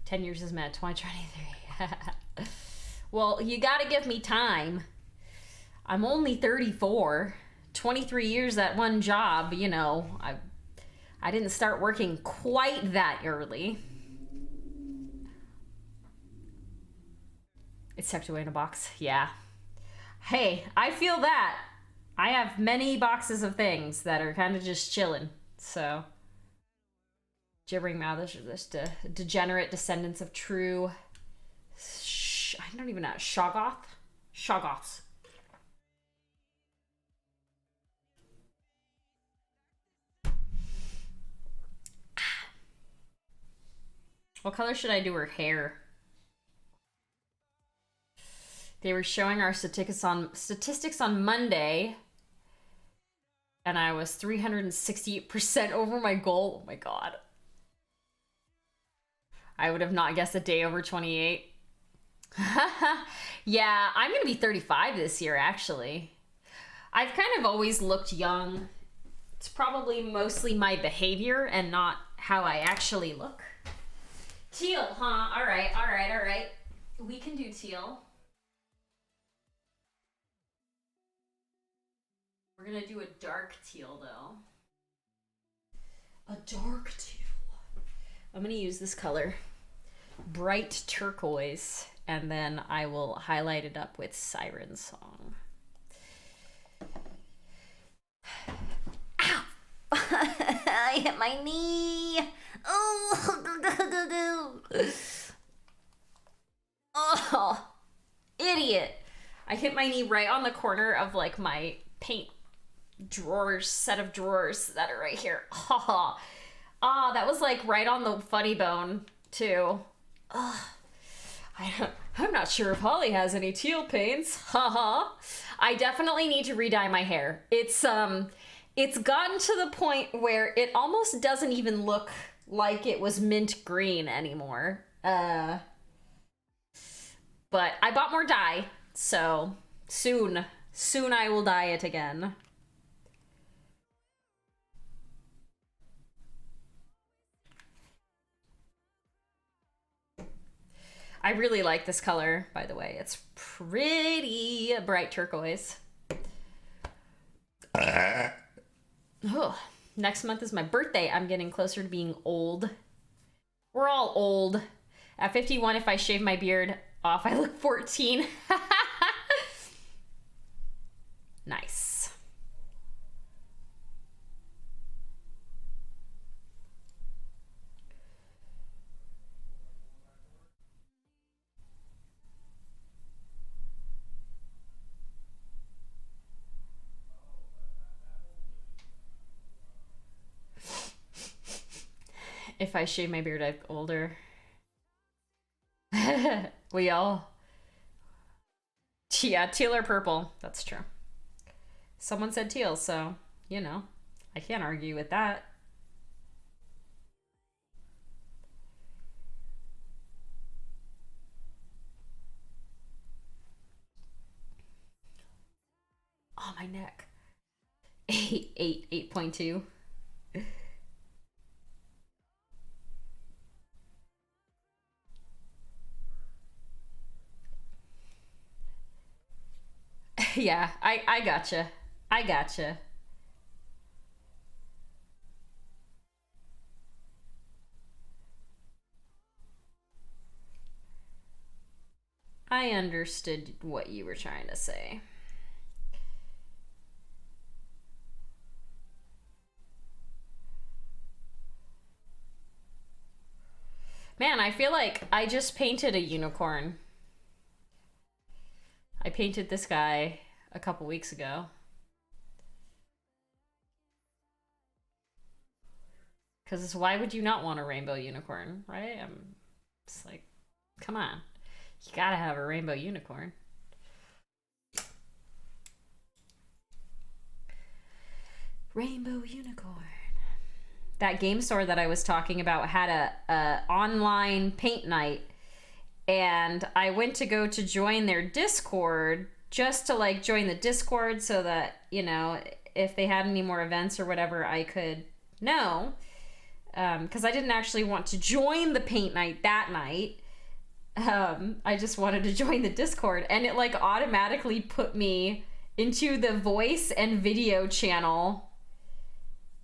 "10 years is met 2023. Well, you gotta give me time. I'm only 34. 23 years at one job, you know. I didn't start working quite that early. It's tucked away in a box. Yeah. Hey, I feel that. I have many boxes of things that are kind of just chilling. So, gibbering mouths are just degenerate descendants of true... I don't even know. Shoggoths. What color should I do her hair? They were showing our statistics on Monday, and I was 368% over my goal. Oh my god. I would have not guessed a day over 28. Yeah, I'm gonna be 35 this year, actually. I've kind of always looked young. It's probably mostly my behavior and not how I actually look. Teal, huh? All right. We can do teal. We're gonna do a dark teal, though. A dark teal. I'm gonna use this color. Bright turquoise. And then I will highlight it up with Siren Song. Ow! I hit my knee! Oh, idiot! I hit my knee right on the corner of like my paint set of drawers that are right here. That was like right on the funny bone too. I'm not sure if Holly has any teal paints. I definitely need to re-dye my hair. It's gotten to the point where it almost doesn't even look like it was mint green anymore. But I bought more dye, so soon I will dye it again. I really like this color, by the way. It's pretty bright turquoise. Oh, next month is my birthday. I'm getting closer to being old. We're all old. At 51, if I shave my beard off, I look 14. Nice. If I shave my beard, I look older. We all... Yeah, teal or purple. That's true. Someone said teal, so, you know, I can't argue with that. Oh, my neck. 8.2. Yeah, I gotcha. I gotcha. I understood what you were trying to say. Man, I feel like I just painted a unicorn. I painted this guy a couple weeks ago. Because why would you not want a rainbow unicorn, right? It's like, come on. You gotta have a rainbow unicorn. Rainbow unicorn. That game store that I was talking about had a online paint night, and I went to go to join their Discord just to like join the Discord so that, you know, if they had any more events or whatever, I could know. Because I didn't actually want to join the paint night that night. I just wanted to join the Discord, and it like automatically put me into the voice and video channel,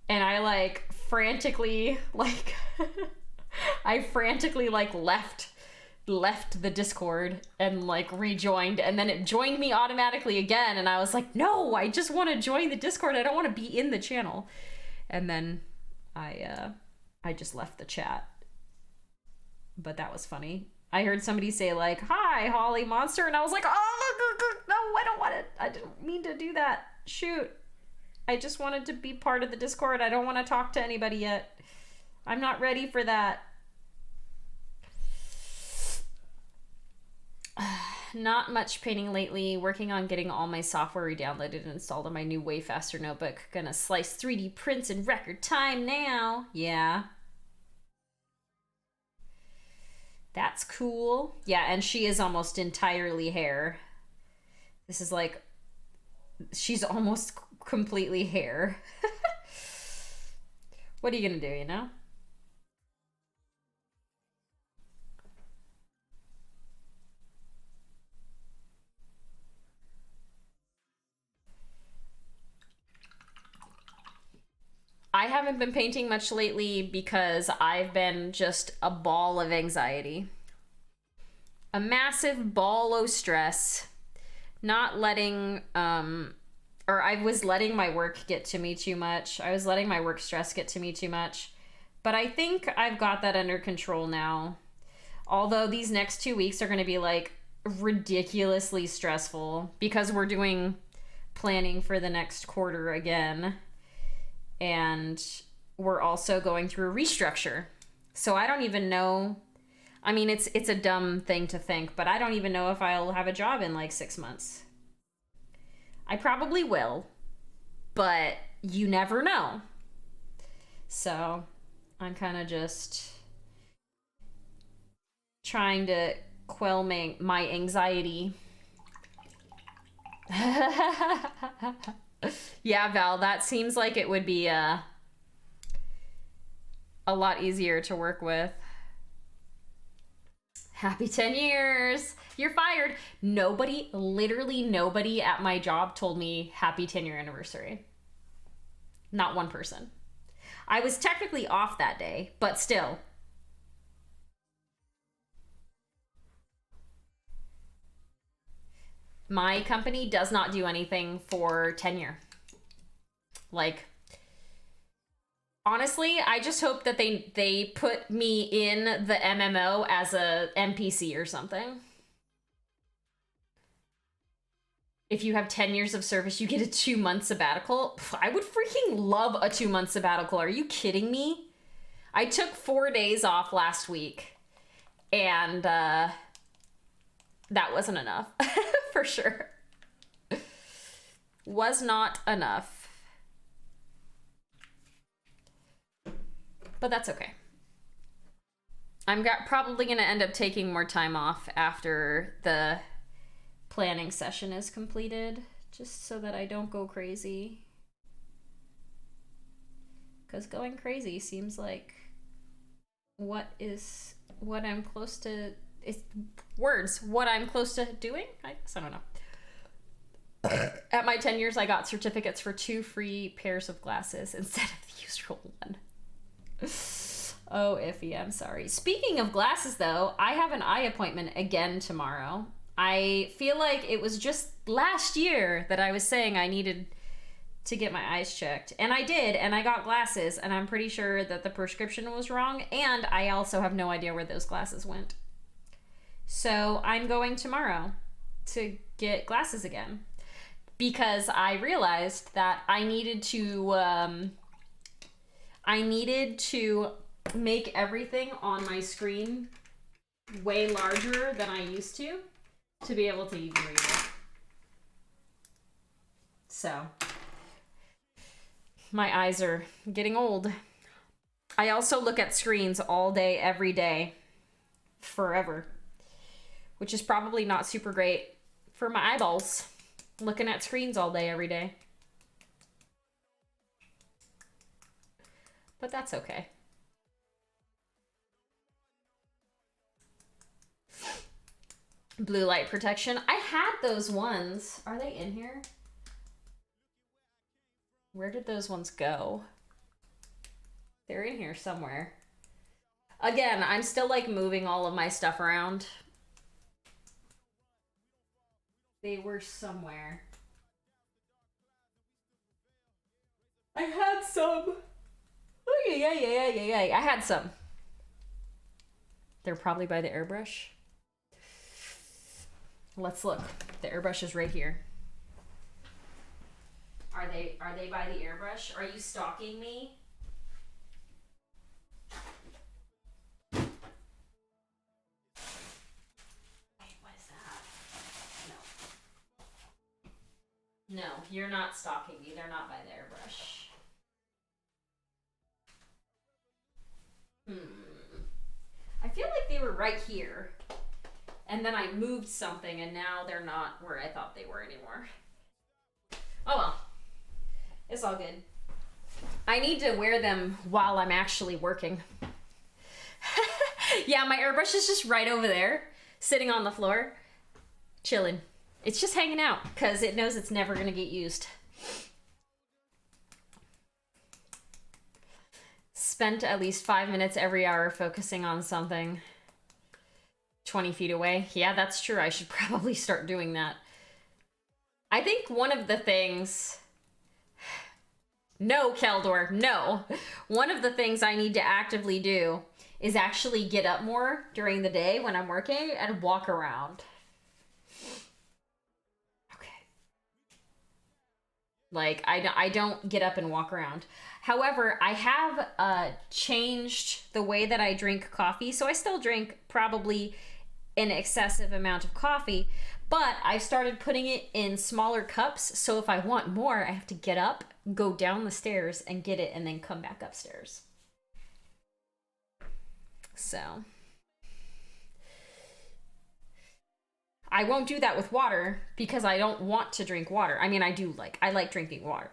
and I like frantically like I frantically like left the Discord and like rejoined, and then it joined me automatically again, and I was like, no, I just want to join the Discord, I don't want to be in the channel. And then I just left the chat. But that was funny. I heard somebody say like, hi Holly Monster, and I was like, oh no, I don't want it, I didn't mean to do that, shoot. I just wanted to be part of the Discord. I don't want to talk to anybody yet. I'm not ready for that. Not much painting lately. Working on getting all my software re-downloaded and installed on my new way faster notebook. Gonna slice 3D prints in record time now. Yeah. That's cool. Yeah, and she is almost entirely hair. This is like, she's almost completely hair. What are you gonna do, you know? I haven't been painting much lately because I've been just a ball of anxiety. A massive ball of stress. Not letting, or I was letting my work get to me too much. I was letting my work stress get to me too much. But I think I've got that under control now. Although these next 2 weeks are going to be like ridiculously stressful because we're doing planning for the next quarter again. And we're also going through a restructure. So I don't even know. I mean, it's a dumb thing to think, but I don't even know if I'll have a job in like 6 months. I probably will, but you never know. So I'm kind of just trying to quell my anxiety. Yeah, Val, that seems like it would be a lot easier to work with. Happy 10 years. You're fired. Nobody, literally nobody at my job told me happy 10-year anniversary. Not one person. I was technically off that day, but still. My company does not do anything for tenure. Like, honestly, I just hope that they put me in the MMO as a NPC or something. If you have 10 years of service, you get a 2-month sabbatical. I would freaking love a 2-month sabbatical. Are you kidding me? I took 4 days off last week, and that wasn't enough. For sure. Was not enough. But that's okay. I'm probably going to end up taking more time off after the planning session is completed, just so that I don't go crazy. Because going crazy seems like what I'm close to... It's words. What I'm close to doing? I guess I don't know. At my 10 years, I got certificates for 2 free pairs of glasses instead of the usual one. Oh, iffy, I'm sorry. Speaking of glasses, though, I have an eye appointment again tomorrow. I feel like it was just last year that I was saying I needed to get my eyes checked. And I did, and I got glasses, and I'm pretty sure that the prescription was wrong, and I also have no idea where those glasses went. So I'm going tomorrow to get glasses again because I realized that I needed to make everything on my screen way larger than I used to be able to even read it. So my eyes are getting old. I also look at screens all day, every day, forever, which is probably not super great for my eyeballs, looking at screens all day, every day. But that's okay. Blue light protection. I had those ones. Are they in here? Where did those ones go? They're in here somewhere. Again, I'm still like moving all of my stuff around. They were somewhere. I had some. Oh, yeah. I had some. They're probably by the airbrush. Let's look. The airbrush is right here. Are they by the airbrush? Are you stalking me? Wait, what is that? No. No, you're not stalking me. They're not by the airbrush. I feel like they were right here. And then I moved something and now they're not where I thought they were anymore. Oh well. It's all good. I need to wear them while I'm actually working. Yeah, my airbrush is just right over there, sitting on the floor, chilling. It's just hanging out because it knows it's never gonna get used. Spent at least 5 minutes every hour focusing on something 20 feet away. Yeah, that's true. I should probably start doing that. I think one of the things... No, Keldor, no. One of the things I need to actively do is actually get up more during the day when I'm working and walk around. Okay. Like, I don't get up and walk around. However, I have changed the way that I drink coffee. So I still drink probably an excessive amount of coffee, but I've started putting it in smaller cups. So if I want more, I have to get up, go down the stairs and get it and then come back upstairs. So I won't do that with water because I don't want to drink water. I mean, I like drinking water.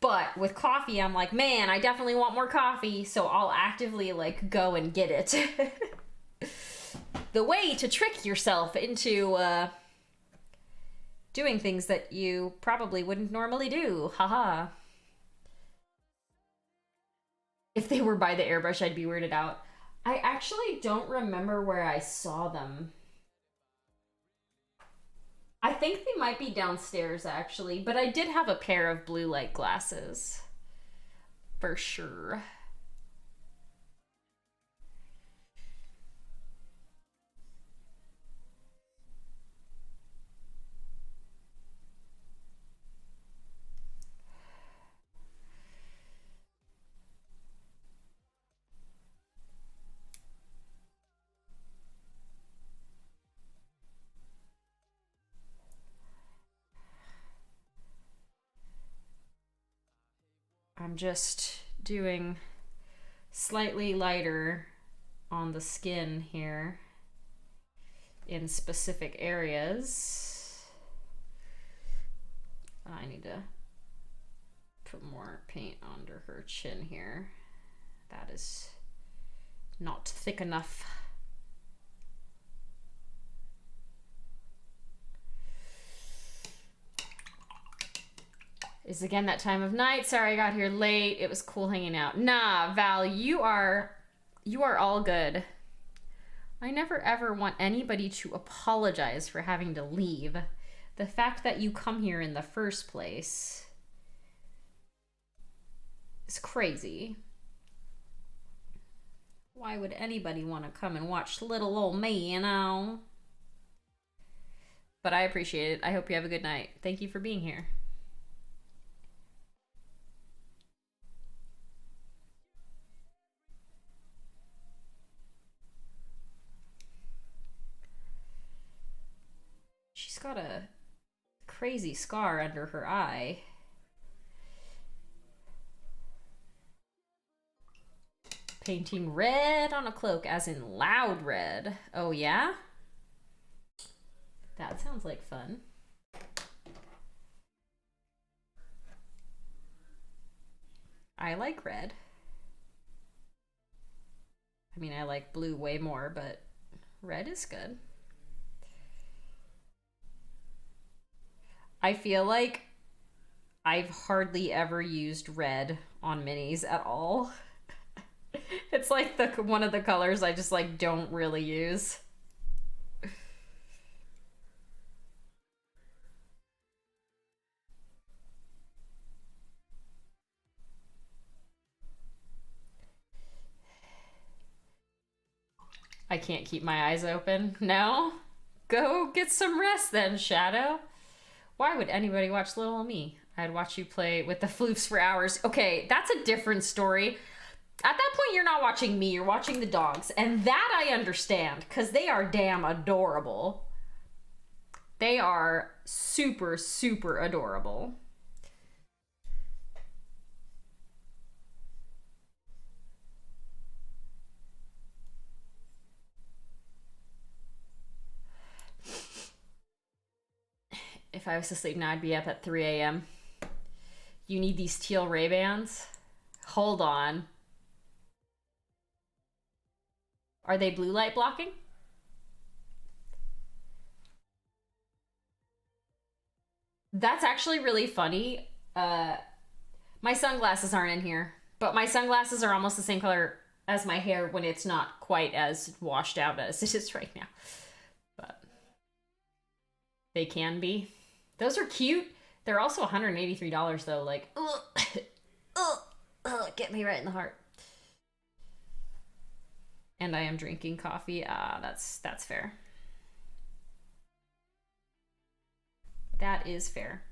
But with coffee, I'm like, man, I definitely want more coffee. So I'll actively like go and get it. The way to trick yourself into doing things that you probably wouldn't normally do. Haha. If they were by the airbrush, I'd be weirded out. I actually don't remember where I saw them. I think they might be downstairs, actually, but I did have a pair of blue light glasses. For sure. I'm just doing slightly lighter on the skin here in specific areas. I need to put more paint under her chin here. That is not thick enough. Is again that time of night. Sorry I got here late. It was cool hanging out. Nah, Val, you are all good. I never ever want anybody to apologize for having to leave. The fact that you come here in the first place is crazy. Why would anybody want to come and watch little old me, you know? But I appreciate it. I hope you have a good night. Thank you for being here. She's got a crazy scar under her eye. Painting red on a cloak, as in loud red. Oh, yeah? That sounds like fun. I like red. I mean, I like blue way more, but red is good. I feel like I've hardly ever used red on minis at all. It's like one of the colors I just like don't really use. I can't keep my eyes open. No? Go get some rest then, Shadow. Why would anybody watch Little Ol' Me? I'd watch you play with the floofs for hours. Okay, that's a different story. At that point, you're not watching me, you're watching the dogs. And that I understand, because they are damn adorable. They are super, super adorable. If I was to sleep now, I'd be up at 3 a.m. You need these teal Ray-Bans? Hold on. Are they blue light blocking? That's actually really funny. My sunglasses aren't in here, but my sunglasses are almost the same color as my hair when it's not quite as washed out as it is right now. But they can be. Those are cute. They're also $183 though. Like, get me right in the heart. And I am drinking coffee. That's fair. That is fair.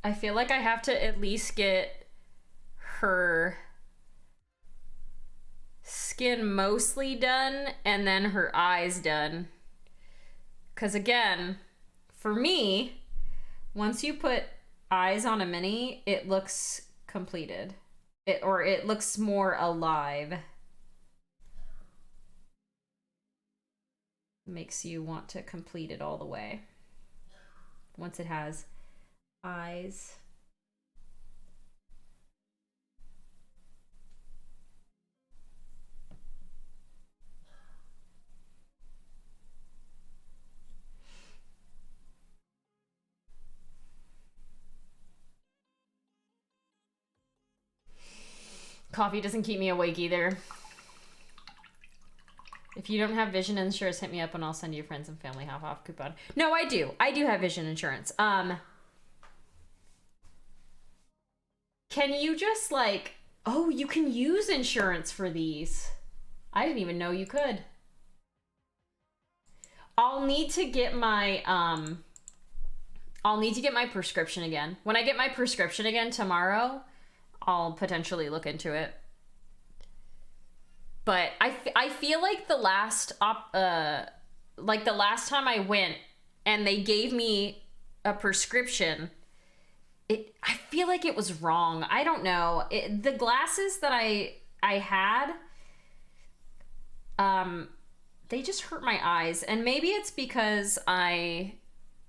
I feel like I have to at least get her skin mostly done and then her eyes done. Because again, for me, once you put eyes on a mini, it looks completed. It looks more alive. Makes you want to complete it all the way. Once it has eyes. Coffee doesn't keep me awake either. If you don't have vision insurance, hit me up and I'll send you friends and family half off coupon. No, I do. I do have vision insurance. Can you just like, oh, you can use insurance for these. I didn't even know you could. I'll need to get my prescription again. When I get my prescription again tomorrow, I'll potentially look into it. But I feel like the last time I went and they gave me a prescription. I feel like it was wrong. I don't know. The glasses that I had, they just hurt my eyes, and maybe it's because I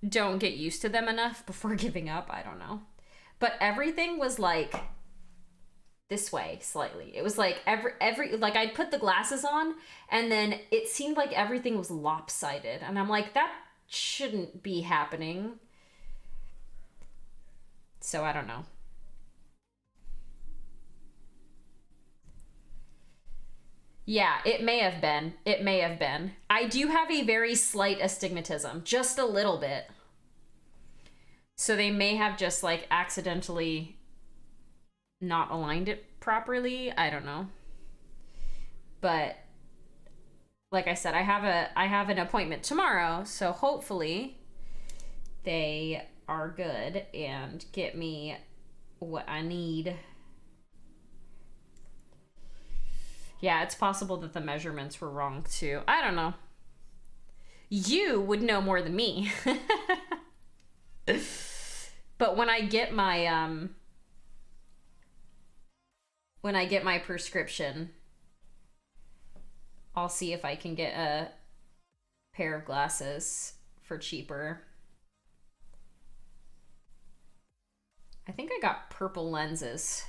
don't get used to them enough before giving up. I don't know. But everything was like this way slightly. It was like every like I'd put the glasses on and then it seemed like everything was lopsided. And I'm like, that shouldn't be happening. So I don't know. Yeah, it may have been. It may have been. I do have a very slight astigmatism, just a little bit. So they may have just like accidentally not aligned it properly. I don't know. But like I said, I have an appointment tomorrow, so hopefully they are good and get me what I need. Yeah, it's possible that the measurements were wrong too. I don't know. You would know more than me. But when I get my prescription, I'll see if I can get a pair of glasses for cheaper. I think I got purple lenses.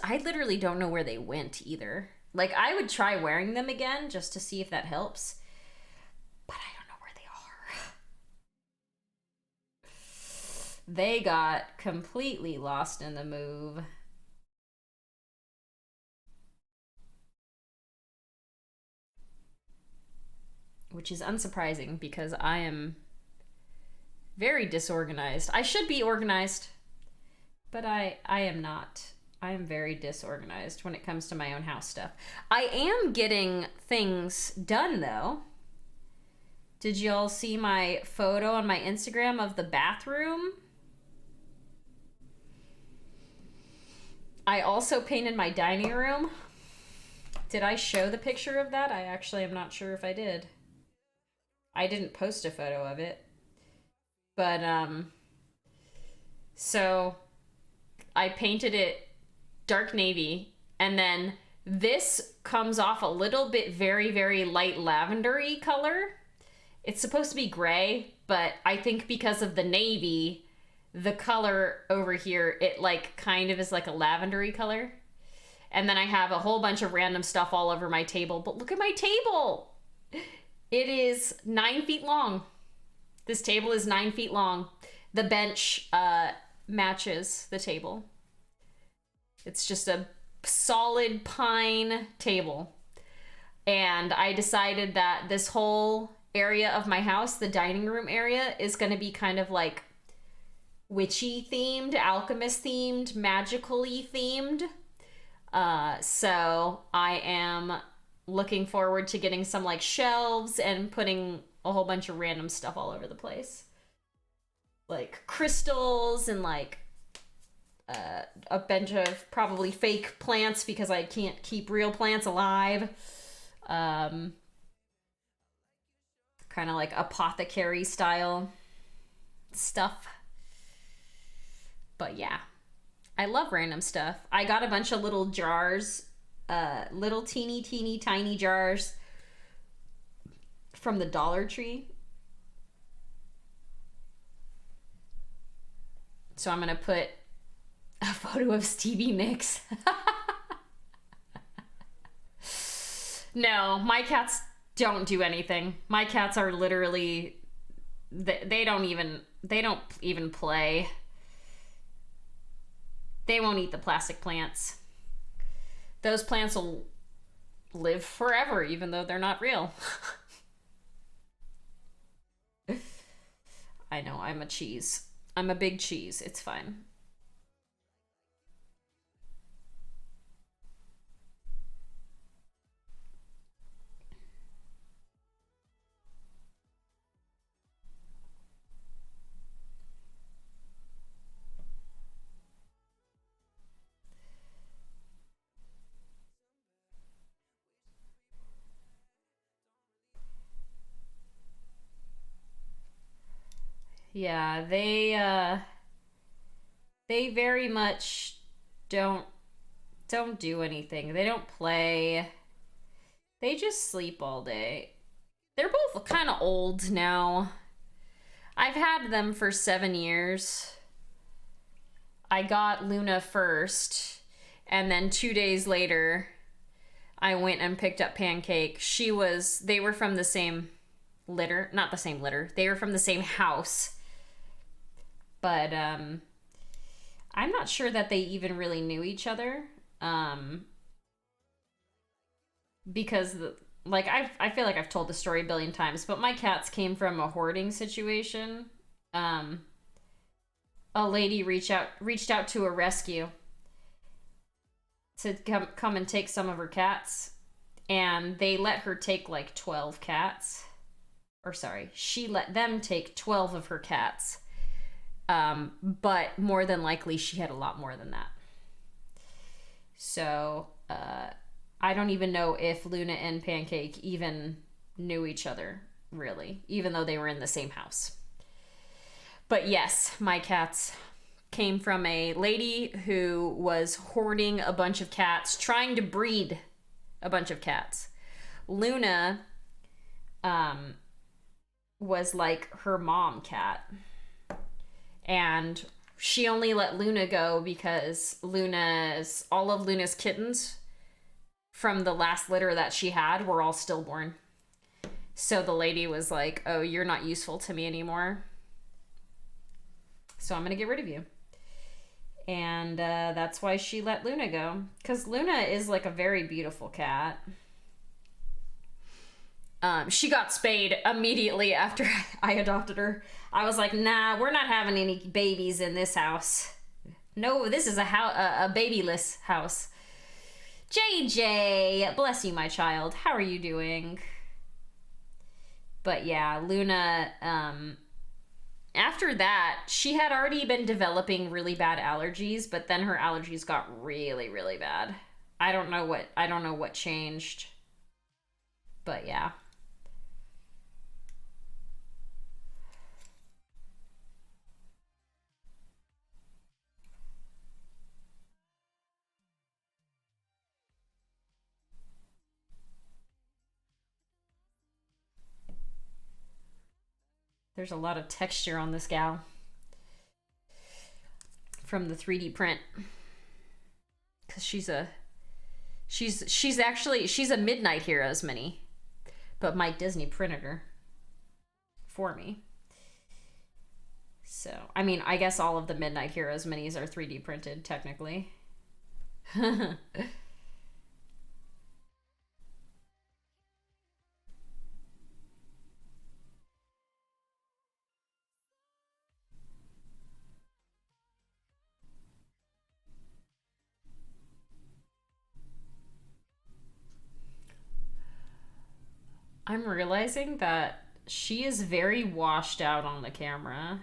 I literally don't know where they went either. Like, I would try wearing them again just to see if that helps. But I don't know where they are. They got completely lost in the move. Which is unsurprising because I am very disorganized. I should be organized, but I am not. I am very disorganized when it comes to my own house stuff. I am getting things done though. Did y'all see my photo on my Instagram of the bathroom? I also painted my dining room. Did I show the picture of that? I actually am not sure if I did. I didn't post a photo of it. But, so I painted it dark navy, and then this comes off a little bit very, very light lavendery color. It's supposed to be gray, but I think because of the navy, the color over here, it like kind of is like a lavendery color. And then I have a whole bunch of random stuff all over my table. But look at my table. It is 9 feet long. This table is 9 feet long. The bench matches the table. It's just a solid pine table. And I decided that this whole area of my house, the dining room area, is going to be kind of like witchy themed, alchemist themed, magically themed. So I am looking forward to getting some like shelves and putting a whole bunch of random stuff all over the place. Like crystals and like a bunch of probably fake plants because I can't keep real plants alive. Kind of like apothecary style stuff. But yeah, I love random stuff. I got a bunch of little jars, little teeny tiny jars from the Dollar Tree. So I'm gonna put a photo of Stevie Nicks. No, my cats don't do anything. My cats are literally, they don't even play. They won't eat the plastic plants. Those plants will live forever, even though they're not real. I know, I'm a cheese. I'm a big cheese. It's fine. Yeah, they very much don't don't do anything. They don't play. They just sleep all day. They're both kind of old now. I've had them for 7 years. I got Luna first, and then 2 days later, I went and picked up Pancake. They were from the same litter. Not the same litter. They were from the same house. But, I'm not sure that they even really knew each other. Because, I feel like I've told the story a billion times, but my cats came from a hoarding situation. A lady reached out to a rescue to come and take some of her cats, and they let her take like 12 cats. Or sorry, she let them take 12 of her cats. But more than likely she had a lot more than that. So, I don't even know if Luna and Pancake even knew each other, really, even though they were in the same house. But yes, my cats came from a lady who was hoarding a bunch of cats, trying to breed a bunch of cats. Luna was like her mom cat. And she only let Luna go because all of Luna's kittens from the last litter that she had were all stillborn. So the lady was like, "Oh, you're not useful to me anymore. So I'm going to get rid of you." And that's why she let Luna go. Because Luna is like a very beautiful cat. She got spayed immediately after I adopted her. I was like, nah, we're not having any babies in this house. No, this is a babyless house. JJ, bless you, my child. How are you doing? But yeah, Luna, after that, she had already been developing really bad allergies, but then her allergies got really, really bad. I don't know what changed. But yeah. There's a lot of texture on this gal from the 3D print. Cause she's a Midnight Heroes mini, but Mike Disney printed her for me. So, I mean, I guess all of the Midnight Heroes minis are 3D printed technically. I'm realizing that she is very washed out on the camera.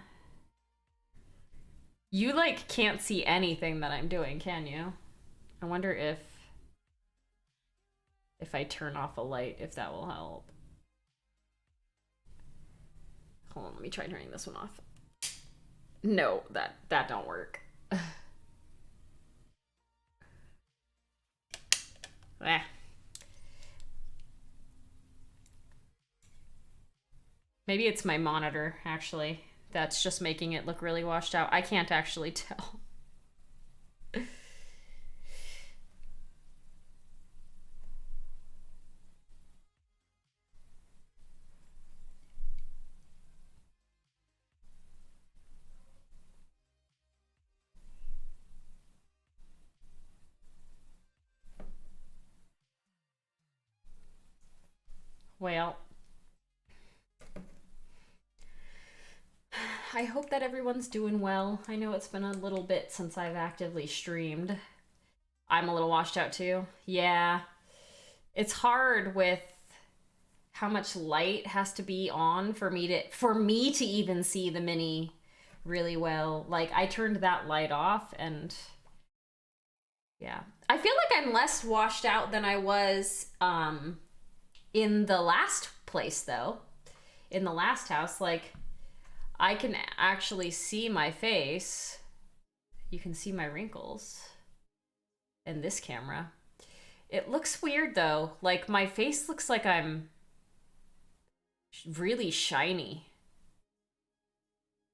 You like can't see anything that I'm doing, can you? I wonder if I turn off a light, if that will help. Hold on, let me try turning this one off. No, that don't work. Ah. Maybe it's my monitor, actually. That's just making it look really washed out. I can't actually tell. Well, I hope that everyone's doing well. I know it's been a little bit since I've actively streamed. I'm a little washed out too. Yeah. It's hard with how much light has to be on for me to even see the mini really well. Like, I turned that light off and yeah. I feel like I'm less washed out than I was in the last place though. In the last house, like I can actually see my face. You can see my wrinkles in this camera. It looks weird though. Like my face looks like I'm really shiny.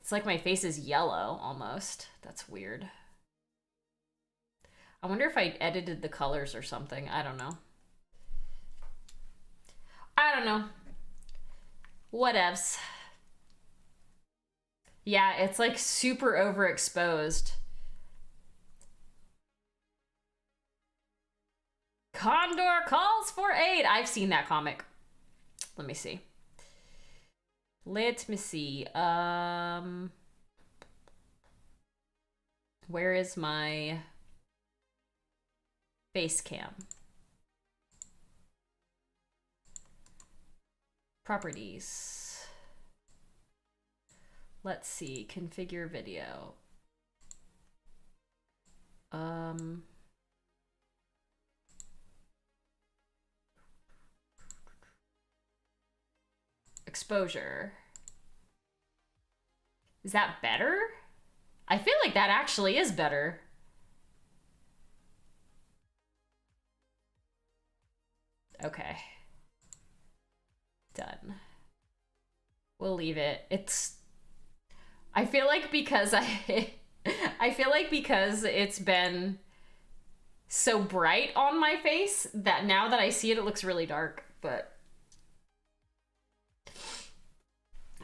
It's like my face is yellow almost. That's weird. I wonder if I edited the colors or something. I don't know. I don't know. Whatevs. Yeah, it's like super overexposed. Condor calls for aid. I've seen that comic. Let me see. Let me see. Where is my face cam? Properties. Let's see. Configure video. Exposure. Is that better? I feel like that actually is better. Okay. Done. We'll leave it. I feel like because I feel like because it's been so bright on my face that now that I see it, it looks really dark, but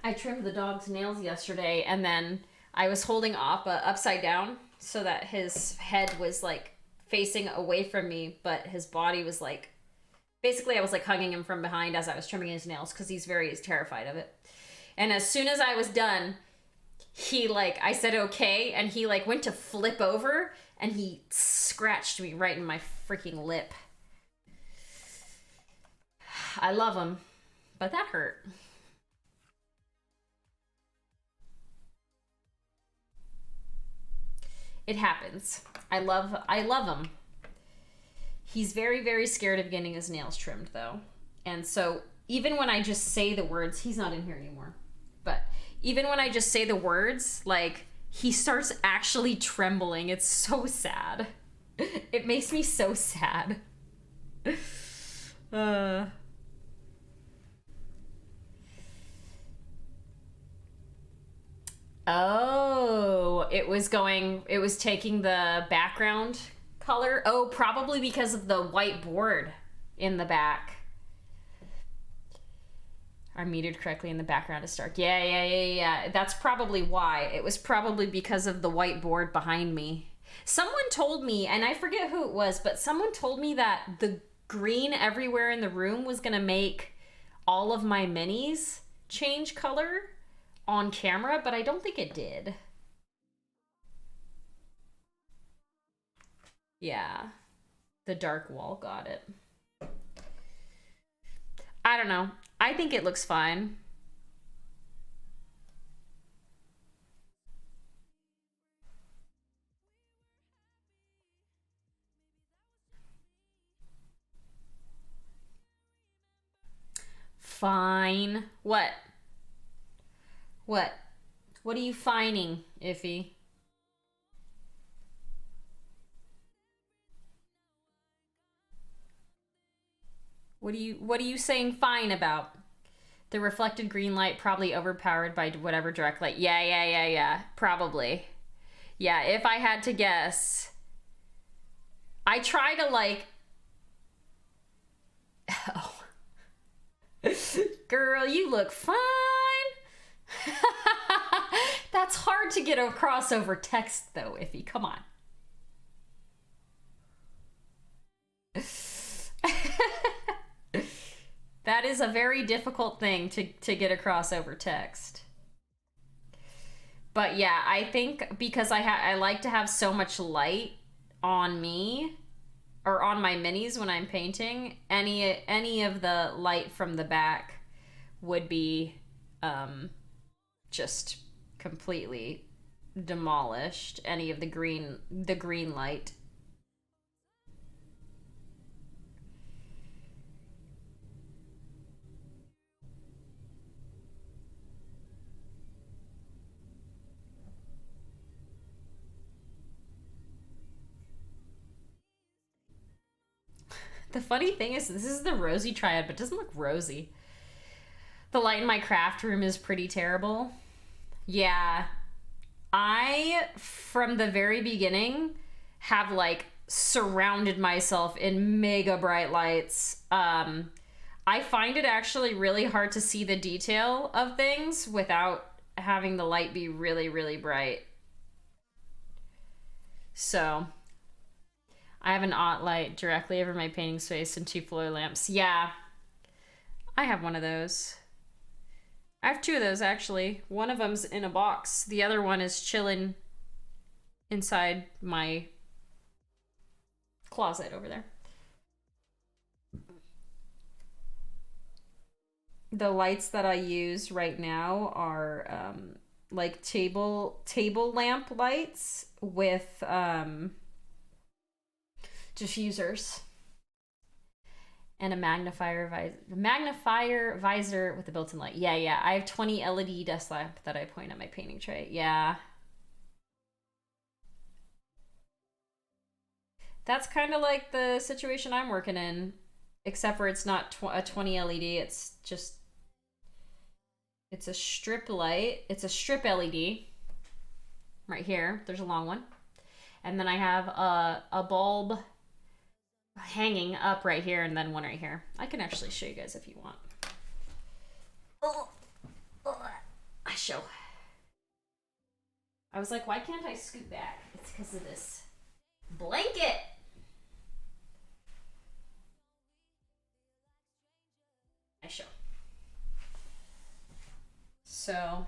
I trimmed the dog's nails yesterday, and then I was holding Appa upside down so that his head was like facing away from me, but his body was like, basically I was like hugging him from behind as I was trimming his nails because he's terrified of it. And as soon as I was done, he like, I said okay, and he like went to flip over and he scratched me right in my freaking lip. I love him, but that hurt. It happens. I love him. He's very, very scared of getting his nails trimmed though. And so even when I just say the words, he's not in here anymore, but even when I just say the words, like he starts actually trembling. It's so sad. It makes me so sad. Oh, it was taking the background color. Oh, probably because of the white board in the back. Are metered correctly in the background is dark. Yeah. That's probably why. It was probably because of the white board behind me. Someone told me, and I forget who it was, but someone told me that the green everywhere in the room was gonna make all of my minis change color on camera, but I don't think it did. Yeah. The dark wall got it. I don't know. I think it looks fine. Fine. What? What? What are you fining, Iffy? What are you saying fine about? The reflected green light probably overpowered by whatever direct light. Yeah. Probably. Yeah, if I had to guess. I try to like... Oh. Girl, you look fine. That's hard to get across over text though, Iffy. Come on. That is a very difficult thing to get across over text. But yeah, I think because I like to have so much light on me or on my minis when I'm painting, any of the light from the back would be just completely demolished. Any of the green light. The funny thing is, this is the rosy triad, but it doesn't look rosy. The light in my craft room is pretty terrible. Yeah. I, from the very beginning, have like surrounded myself in mega bright lights. I find it actually really hard to see the detail of things without having the light be really, really bright. So I have an OT light directly over my painting space and 2 floor lamps. Yeah, I have one of those. I have 2 of those, actually. One of them's in a box. The other one is chilling inside my closet over there. The lights that I use right now are like table lamp lights with diffusers and a magnifier visor with a built-in light. Yeah. I have 20 LED desk lamp that I point at my painting tray. Yeah. That's kind of like the situation I'm working in, except for it's not a 20 LED. It's just, it's a strip light. It's a strip LED right here. There's a long one. And then I have a bulb hanging up right here and then one right here. I can actually show you guys if you want. I show. I was like, why can't I scoot back? It's because of this blanket. I show. So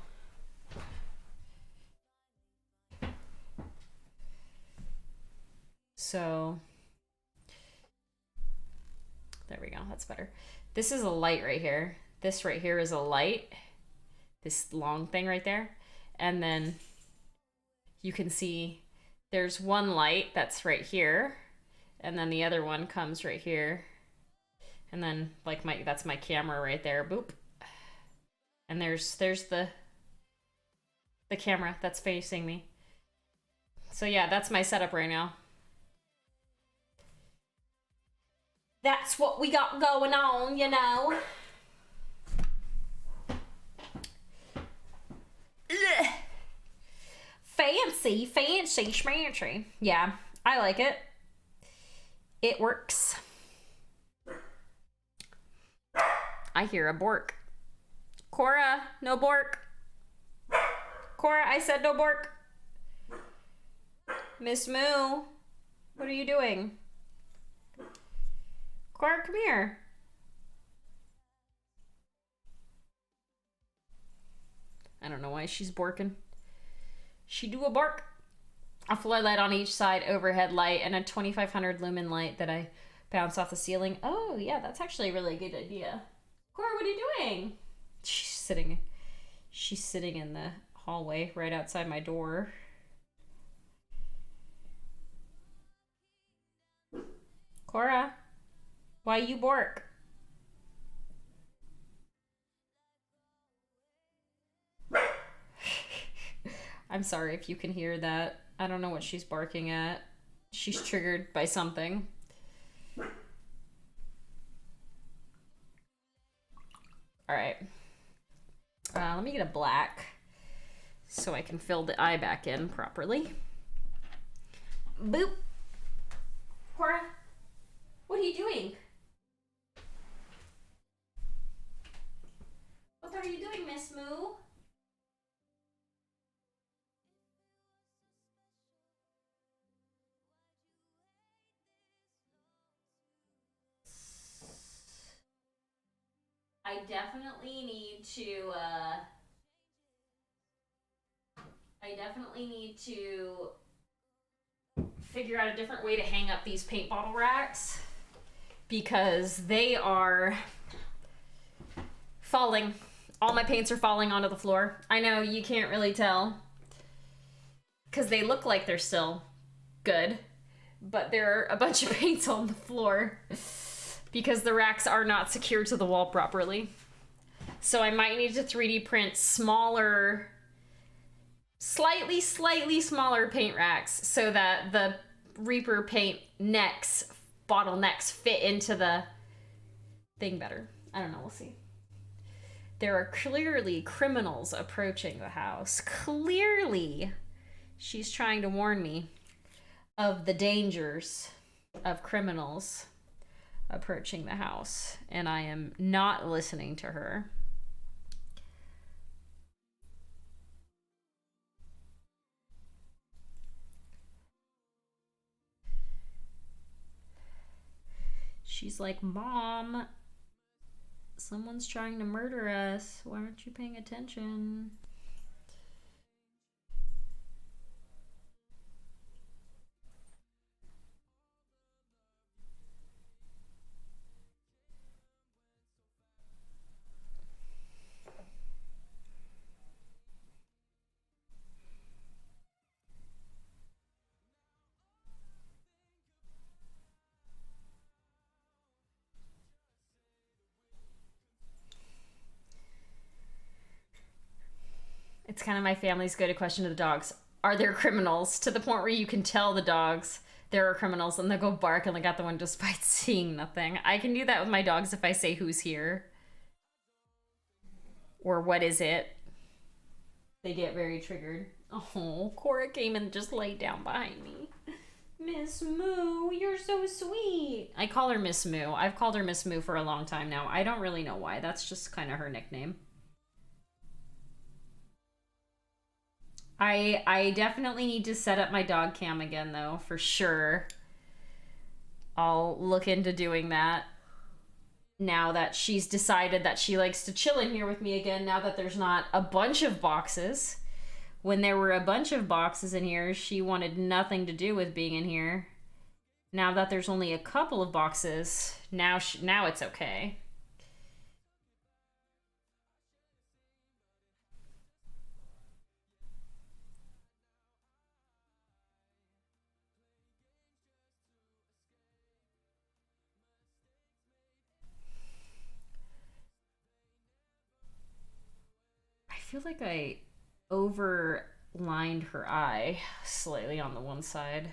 there we go. That's better. This is a light right here. This right here is a light. This long thing right there. And then you can see there's one light that's right here. And then the other one comes right here. And then like that's my camera right there. Boop. And there's the camera that's facing me. So yeah, that's my setup right now. That's what we got going on, you know. Ugh. Fancy schmancy. Yeah, I like it. It works. I hear a bork. Cora, no bork. Cora, I said no bork. Miss Moo, what are you doing? Cora, come here. I don't know why she's borking. She do a bark. A floodlight on each side, overhead light, and a 2500 lumen light that I bounce off the ceiling. Oh, yeah, that's actually a really good idea. Cora, what are you doing? She's sitting in the hallway right outside my door. Cora, why you bork? I'm sorry if you can hear that. I don't know what she's barking at. She's triggered by something. All right. Let me get a black so I can fill the eye back in properly. Boop. Cora, what are you doing? What are you doing, Miss Moo? I definitely need to figure out a different way to hang up these paint bottle racks because they are falling. All my paints are falling onto the floor. I know you can't really tell because they look like they're still good, but there are a bunch of paints on the floor because the racks are not secured to the wall properly. So I might need to 3D print smaller, slightly smaller paint racks so that the Reaper paint necks bottlenecks fit into the thing better. I don't know, we'll see. There are clearly criminals approaching the house. Clearly, she's trying to warn me of the dangers of criminals approaching the house, and I am not listening to her. She's like, Mom, someone's trying to murder us. Why aren't you paying attention? It's kind of my family's go-to question to the dogs. Are there criminals? To the point where you can tell the dogs there are criminals and they'll go bark and look out the window despite seeing nothing. I can do that with my dogs if I say who's here. Or what is it? They get very triggered. Oh, Cora came and just laid down behind me. Miss Moo, you're so sweet. I call her Miss Moo. I've called her Miss Moo for a long time now. I don't really know why. That's just kind of her nickname. I definitely need to set up my dog cam again, though, for sure. I'll look into doing that now that she's decided that she likes to chill in here with me again, now that there's not a bunch of boxes. When there were a bunch of boxes in here, she wanted nothing to do with being in here. Now that there's only a couple of boxes, now it's okay. I feel like I overlined her eye slightly on the one side.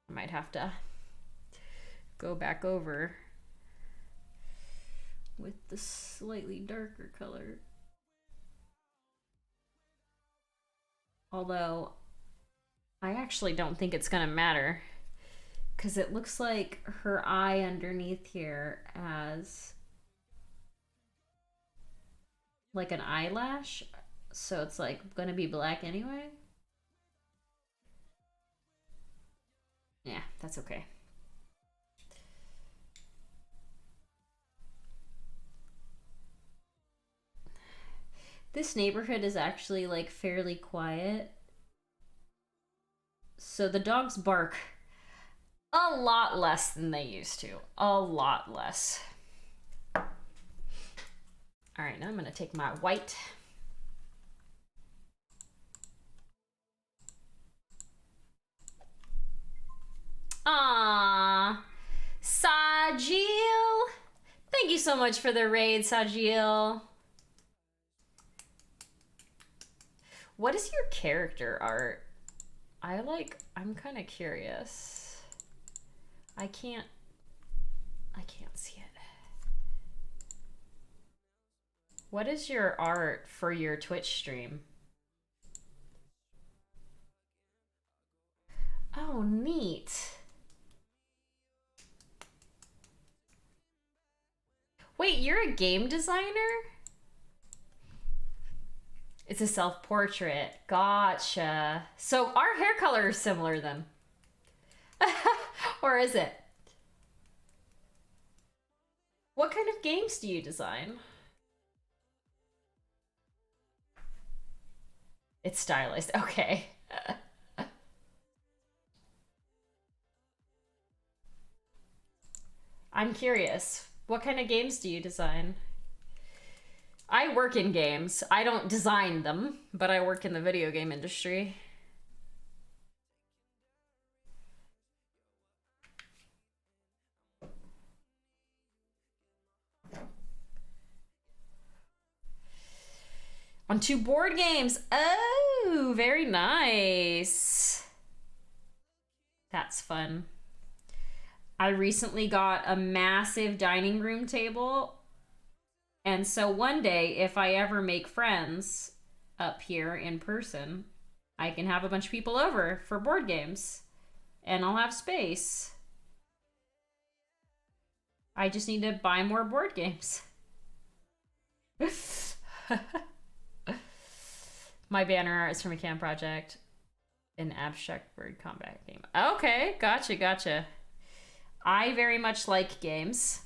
I might have to go back over with the slightly darker color. Although, I actually don't think it's gonna matter, because it looks like her eye underneath here has like an eyelash, so it's like gonna be black anyway. Yeah, that's okay. This neighborhood is actually like fairly quiet, so the dogs bark a lot less than they used to. A lot less. All right, now I'm gonna take my white. Ah, Sajil. Thank you so much for the raid, Sajil. What is your character art? I'm kind of curious. I can't see it. What is your art for your Twitch stream? Oh, neat. Wait, you're a game designer? It's a self-portrait. Gotcha. So our hair color is similar then. Or is it? What kind of games do you design? It's stylized. Okay. I'm curious. What kind of games do you design? I work in games. I don't design them, but I work in the video game industry. On 2 board games. Oh, very nice. That's fun. I recently got a massive dining room table. And so one day, if I ever make friends up here in person, I can have a bunch of people over for board games. And I'll have space. I just need to buy more board games. My banner art is from a camp project. An abstract word combat game. Okay, gotcha. I very much like games.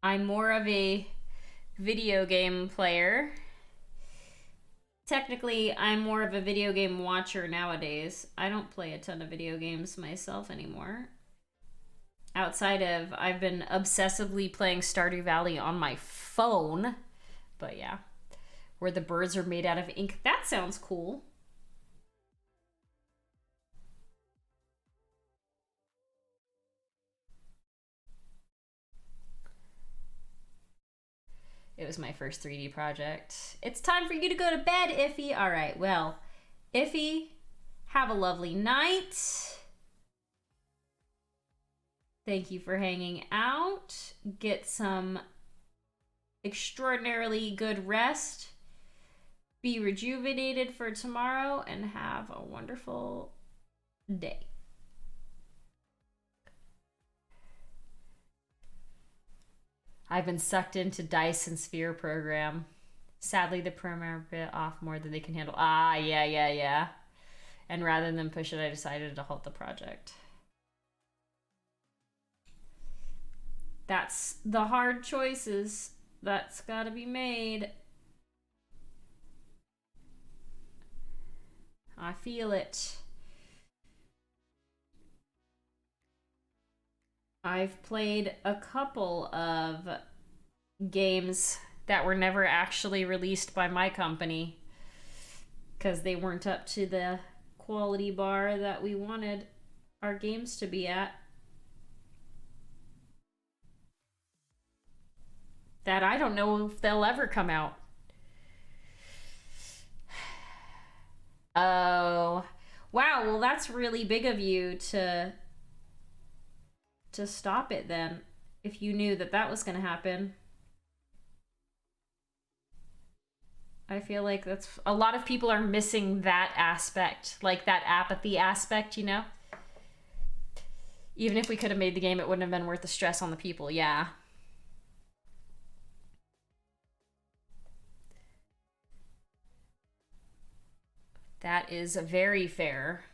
I'm more of a video game player. Technically, I'm more of a video game watcher nowadays. I don't play a ton of video games myself anymore. Outside of, I've been obsessively playing Stardew Valley on my phone. But yeah, where the birds are made out of ink. That sounds cool. It was my first 3D project. It's time for you to go to bed, Iffy. All right, well, Iffy, have a lovely night. Thank you for hanging out. Get some extraordinarily good rest. Be rejuvenated for tomorrow and have a wonderful day. I've been sucked into Dyson Sphere program. Sadly, the program bit off more than they can handle. Ah, yeah. And rather than push it, I decided to halt the project. That's the hard choices that's gotta be made. I feel it. I've played a couple of games that were never actually released by my company because they weren't up to the quality bar that we wanted our games to be at. That I don't know if they'll ever come out. Oh, wow. Well, that's really big of you to stop it then, if you knew that that was going to happen. I feel like that's a lot of people are missing that aspect, like that apathy aspect, you know? Even if we could have made the game, it wouldn't have been worth the stress on the people. Yeah. That is very fair.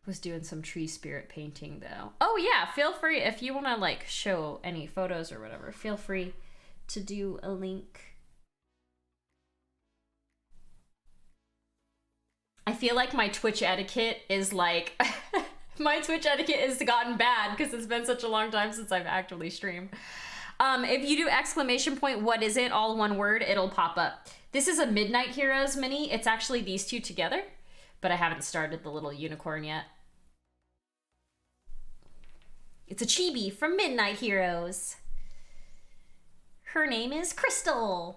Was doing some tree spirit painting though. Oh yeah, feel free if you want to like show any photos or whatever, feel free to do a link. I feel like my Twitch etiquette is like my Twitch etiquette has gotten bad because it's been such a long time since I've actually streamed. If you do exclamation point, what is it? All one word, it'll pop up. This is a Midnight Heroes mini. It's actually these two together, but I haven't started the little unicorn yet. It's a chibi from Midnight Heroes. Her name is Krystal.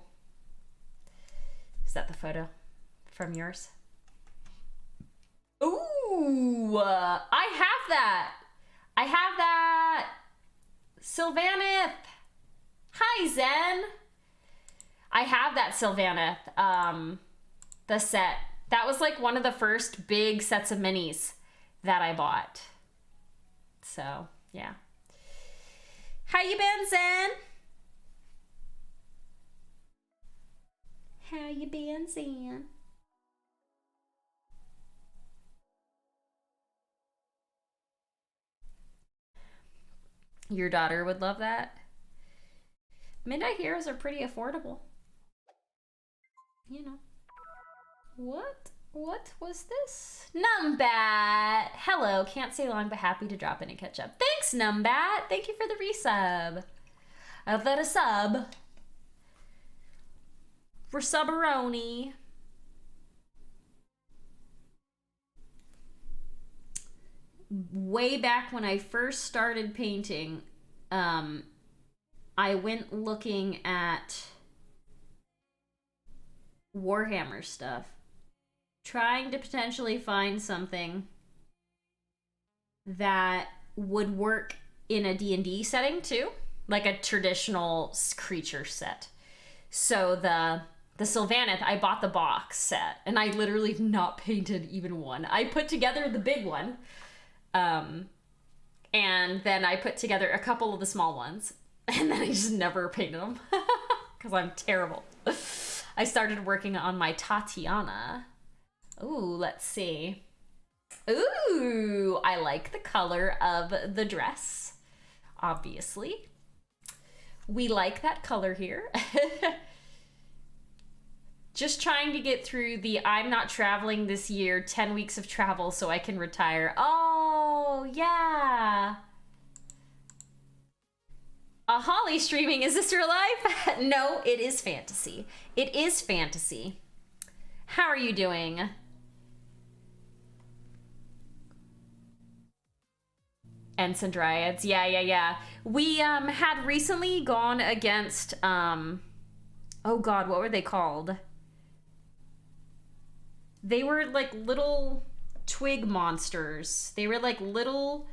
Is that the photo from yours? Ooh, I have that. I have that. Sylvaneth. Hi, Zen. I have that Sylvaneth, the set. That was like one of the first big sets of minis that I bought. So, yeah. How you been, Zen? How you been, Zen? Your daughter would love that. Midnight Heroes are pretty affordable. You know. What was this? Numbat! Hello, can't say long but happy to drop in and catch up. Thanks, Numbat! Thank you for the resub. I'll let a sub. for Subaroni. Way back when I first started painting, I went looking at Warhammer stuff, trying to potentially find something that would work in a D&D setting too, like a traditional creature set. So the Sylvaneth, I bought the box set, and I literally have not painted even one. I put together the big one, and then I put together a couple of the small ones, and then I just never painted them because I'm terrible. I started working on my Tatiana. Ooh, let's see. Ooh, I like the color of the dress, obviously. We like that color here. Just trying to get through the I'm not traveling this year, 10 weeks of travel so I can retire. Oh, yeah. Holly streaming, is this real life? No, it is fantasy. It is fantasy. How are you doing? Ensign Dryads, yeah. We had recently gone against, oh god, what were they called? They were like little twig monsters. They were like little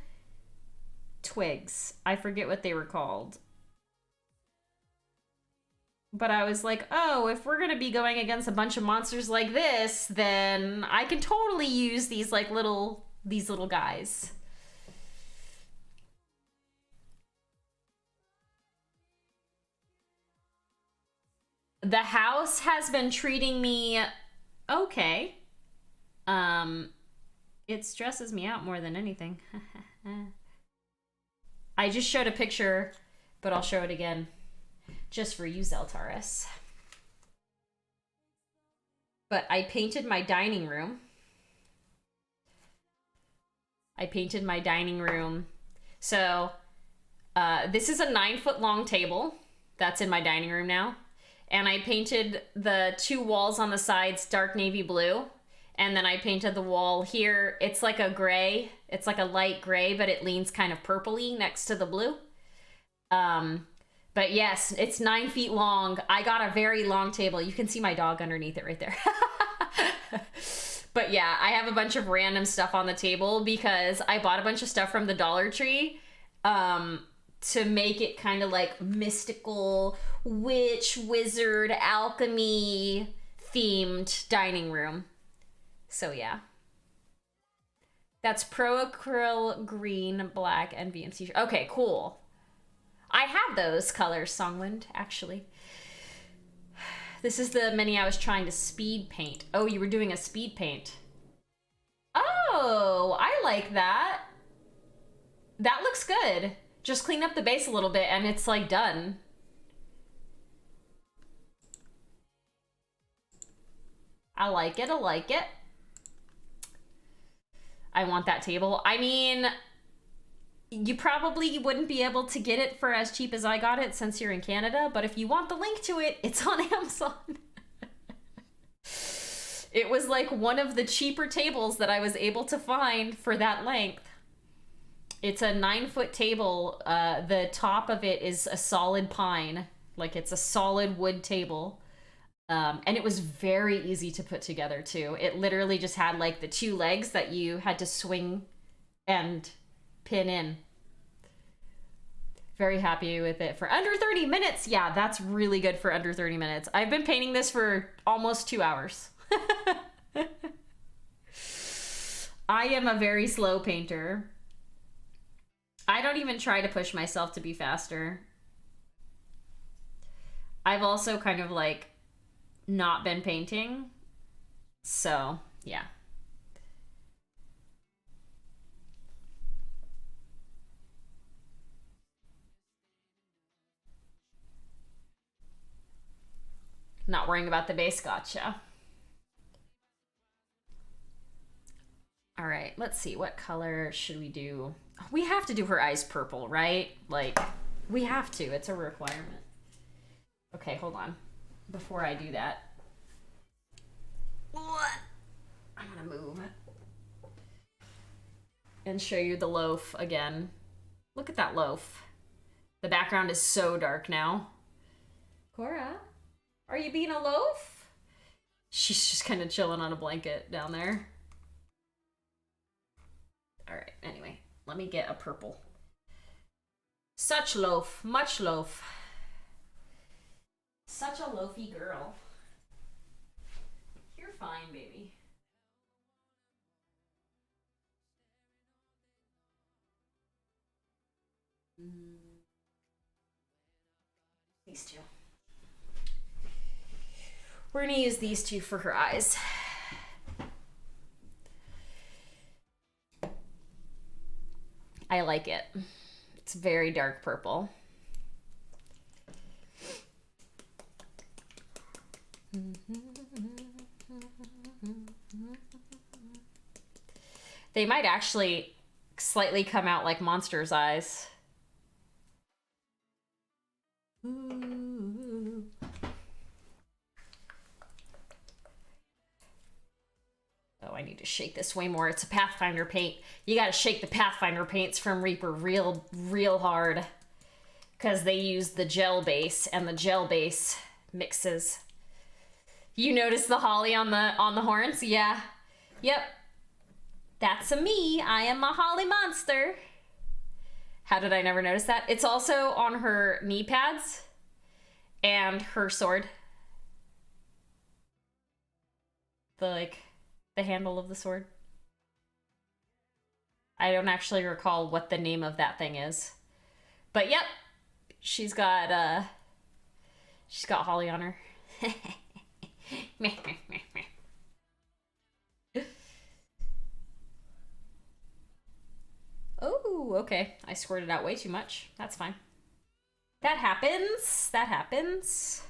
twigs. I forget what they were called. But I was like, oh, if we're gonna be going against a bunch of monsters like this, then I can totally use these like these little guys. The house has been treating me okay. It stresses me out more than anything. I just showed a picture, but I'll show it again. Just for you, Zeltaris. But I painted my dining room. So, this is a 9-foot long table that's in my dining room now. And I painted the 2 walls on the sides dark navy blue. And then I painted the wall here. It's like a gray. It's like a light gray, but it leans kind of purpley next to the blue. But yes, it's 9 feet long. I got a very long table. You can see my dog underneath it right there. But yeah, I have a bunch of random stuff on the table because I bought a bunch of stuff from the Dollar Tree to make it kind of like mystical, witch, wizard, alchemy themed dining room. So yeah. That's Pro Acryl Green, Black, and VMC. Okay, cool. I have those colors, Songwind, actually. This is the mini I was trying to speed paint. Oh, you were doing a speed paint. Oh, I like that. That looks good. Just clean up the base a little bit and it's like done. I like it, I like it. I want that table. I mean, you probably wouldn't be able to get it for as cheap as I got it since you're in Canada, but if you want the link to it, it's on Amazon. It was like one of the cheaper tables that I was able to find for that length. It's a 9-foot table. The top of it is a solid pine. Like it's a solid wood table. And it was very easy to put together too. It literally just had like the 2 legs that you had to swing and pin in. Very happy with it. For under 30 minutes, yeah, that's really good for under 30 minutes. I've been painting this for almost 2 hours. I am a very slow painter. I don't even try to push myself to be faster. I've also kind of like not been painting. So, yeah. Not worrying about the base, gotcha. All right, let's see. What color should we do? We have to do her eyes purple, right? Like, we have to. It's a requirement. Okay, hold on. Before I do that, I'm gonna move and show you the loaf again. Look at that loaf. The background is so dark now. Cora, are you being a loaf? She's just kind of chilling on a blanket down there. All right, anyway, let me get a purple. Such loaf, much loaf. Such a loafy girl. You're fine, baby. These two. We're gonna use these two for her eyes. I like it. It's very dark purple. They might actually slightly come out like Monster's eyes. Ooh. Oh, I need to shake this way more. It's a Pathfinder paint. You gotta shake the Pathfinder paints from Reaper real hard. Because they use the gel base, and the gel base mixes. You notice the holly on the horns? Yeah. Yep. That's a me. I am a holly monster. How did I never notice that? It's also on her knee pads and her sword. The handle of the sword. I don't actually recall what the name of that thing is. But yep, she's got holly on her. Oh, okay. I squirted out way too much. That's fine. That happens. That happens.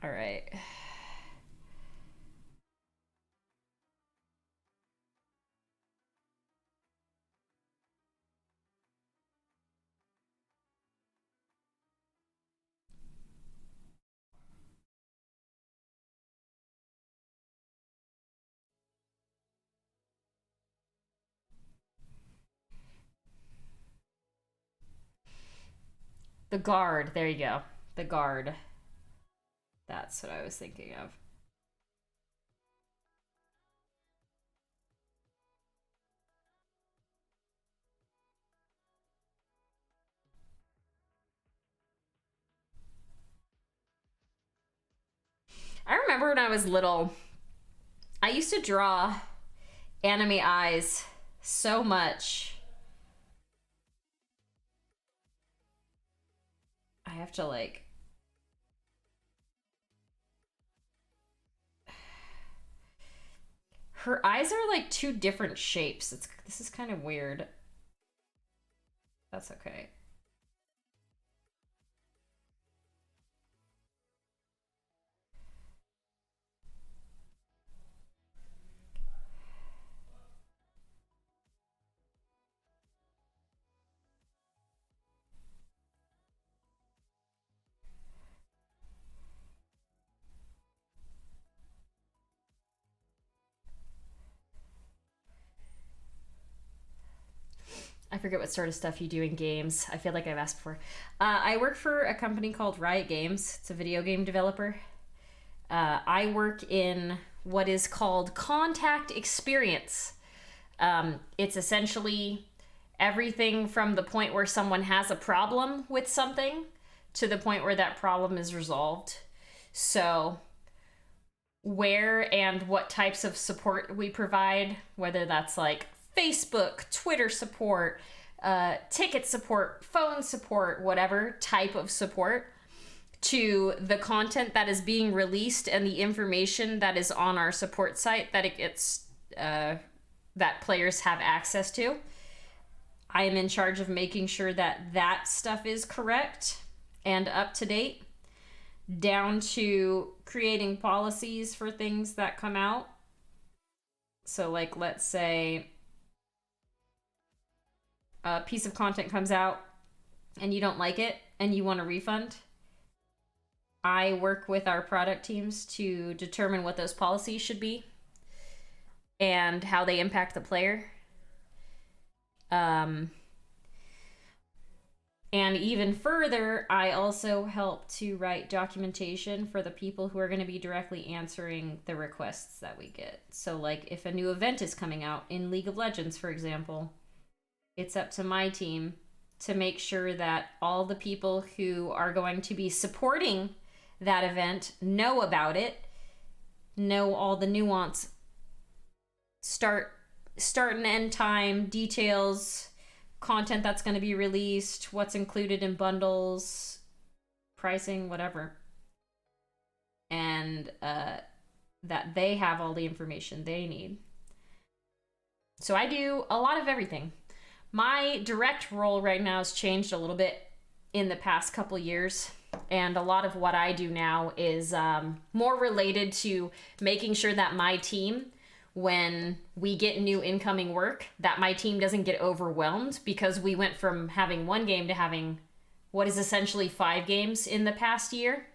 All right. The guard. There you go. The guard. That's what I was thinking of. I remember when I was little, I used to draw anime eyes so much. I have to like... Her eyes are like two different shapes. This is kind of weird. That's okay. I forget what sort of stuff you do in games. I feel like I've asked before. I work for a company called Riot Games. It's a video game developer. I work in what is called contact experience. It's essentially everything from the point where someone has a problem with something to the point where that problem is resolved. So where and what types of support we provide, whether that's like Facebook, Twitter support, ticket support, phone support, whatever type of support, to the content that is being released and the information that is on our support site that it gets that players have access to. I am in charge of making sure that that stuff is correct and up to date, down to creating policies for things that come out. So like, let's say a piece of content comes out and you don't like it and you want a refund, I work with our product teams to determine what those policies should be and how they impact the player. And even further, I also help to write documentation for the people who are going to be directly answering the requests that we get. So, like, if a new event is coming out in League of Legends, for example, it's up to my team to make sure that all the people who are going to be supporting that event know about it, know all the nuance, start and end time, details, content that's going to be released, what's included in bundles, pricing, whatever. And that they have all the information they need. So I do a lot of everything. My direct role right now has changed a little bit in the past couple years. And a lot of what I do now is more related to making sure that my team, when we get new incoming work, that my team doesn't get overwhelmed, because we went from having one game to having what is essentially 5 games in the past year.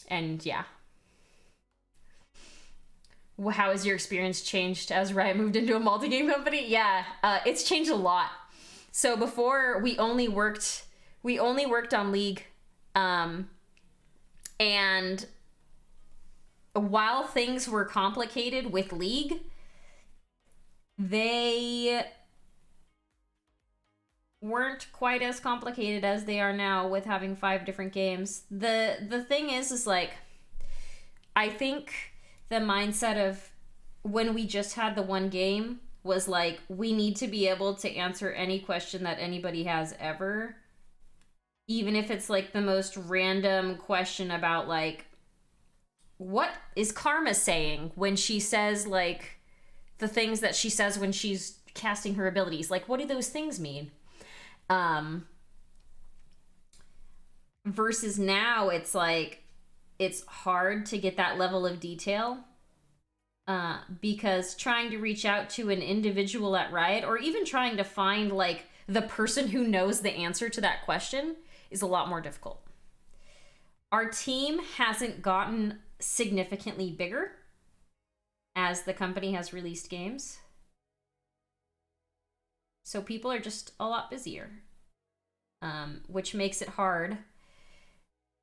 And yeah. How has your experience changed as Riot moved into a multi-game company? Yeah, it's changed a lot. So before, we only worked on League, and while things were complicated with League, they weren't quite as complicated as they are now with having 5 different games. The thing is like, I think the mindset of when we just had the one game was like, we need to be able to answer any question that anybody has ever, even if it's like the most random question about like, what is Karma saying when she says like the things that she says when she's casting her abilities? Like, what do those things mean? Versus now, it's like, it's hard to get that level of detail, because trying to reach out to an individual at Riot, or even trying to find like the person who knows the answer to that question, is a lot more difficult. Our team hasn't gotten significantly bigger as the company has released games, so people are just a lot busier, which makes it hard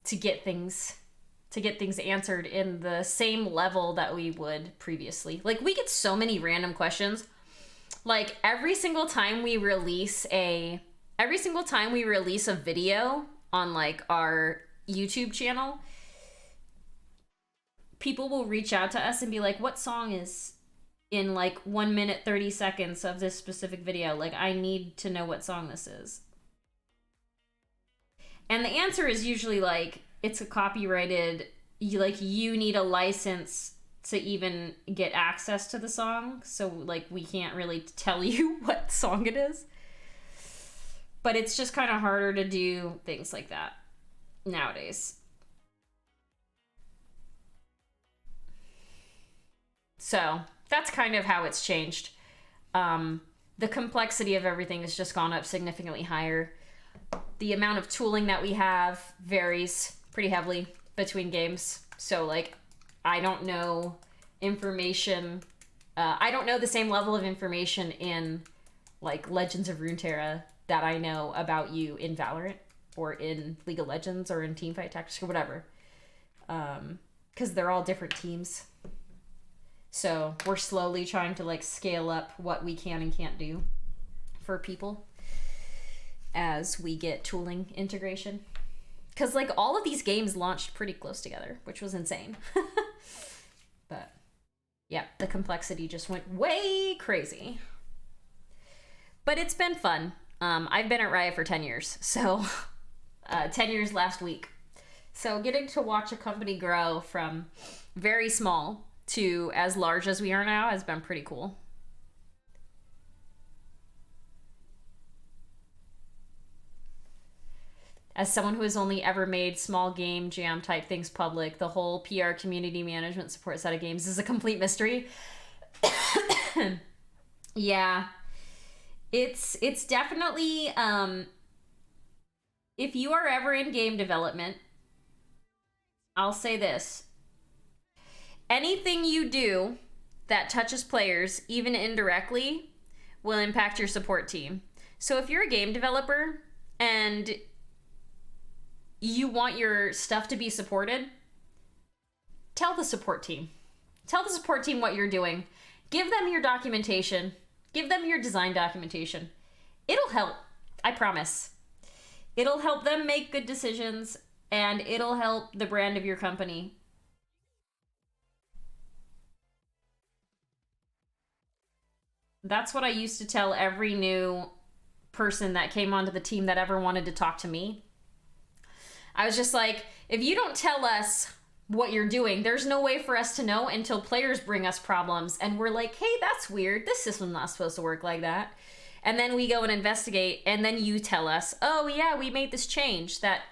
to get things answered in the same level that we would previously. Like, we get so many random questions. Like, every single time we release a video on like our YouTube channel, people will reach out to us and be like, what song is in like 1 minute 30 seconds of this specific video? Like, I need to know what song this is. And the answer is usually like, it's a copyrighted, you need a license to even get access to the song. So like, we can't really tell you what song it is. But it's just kind of harder to do things like that nowadays. So that's kind of how it's changed. The complexity of everything has just gone up significantly higher. The amount of tooling that we have varies pretty heavily between games. So like, I don't know information. I don't know the same level of information in like Legends of Runeterra that I know about you in Valorant or in League of Legends or in Teamfight Tactics or whatever. Because they're all different teams. So we're slowly trying to like scale up what we can and can't do for people as we get tooling integration. Because like, all of these games launched pretty close together, which was insane. But yeah, the complexity just went way crazy. But it's been fun. I've been at Riot for 10 years, so 10 years last week. So getting to watch a company grow from very small to as large as we are now has been pretty cool. As someone who has only ever made small game jam type things public, the whole PR, community management, support side of games is a complete mystery. Yeah. It's definitely if you are ever in game development, I'll say this. Anything you do that touches players, even indirectly, will impact your support team. So if you're a game developer and you want your stuff to be supported, tell the support team. Tell the support team what you're doing. Give them your documentation. Give them your design documentation. It'll help. I promise. It'll help them make good decisions, and it'll help the brand of your company. That's what I used to tell every new person that came onto the team that ever wanted to talk to me. I was just like, if you don't tell us what you're doing, there's no way for us to know until players bring us problems and we're like, hey, that's weird. This system's not supposed to work like that. And then we go and investigate, and then you tell us, oh yeah, we made this change that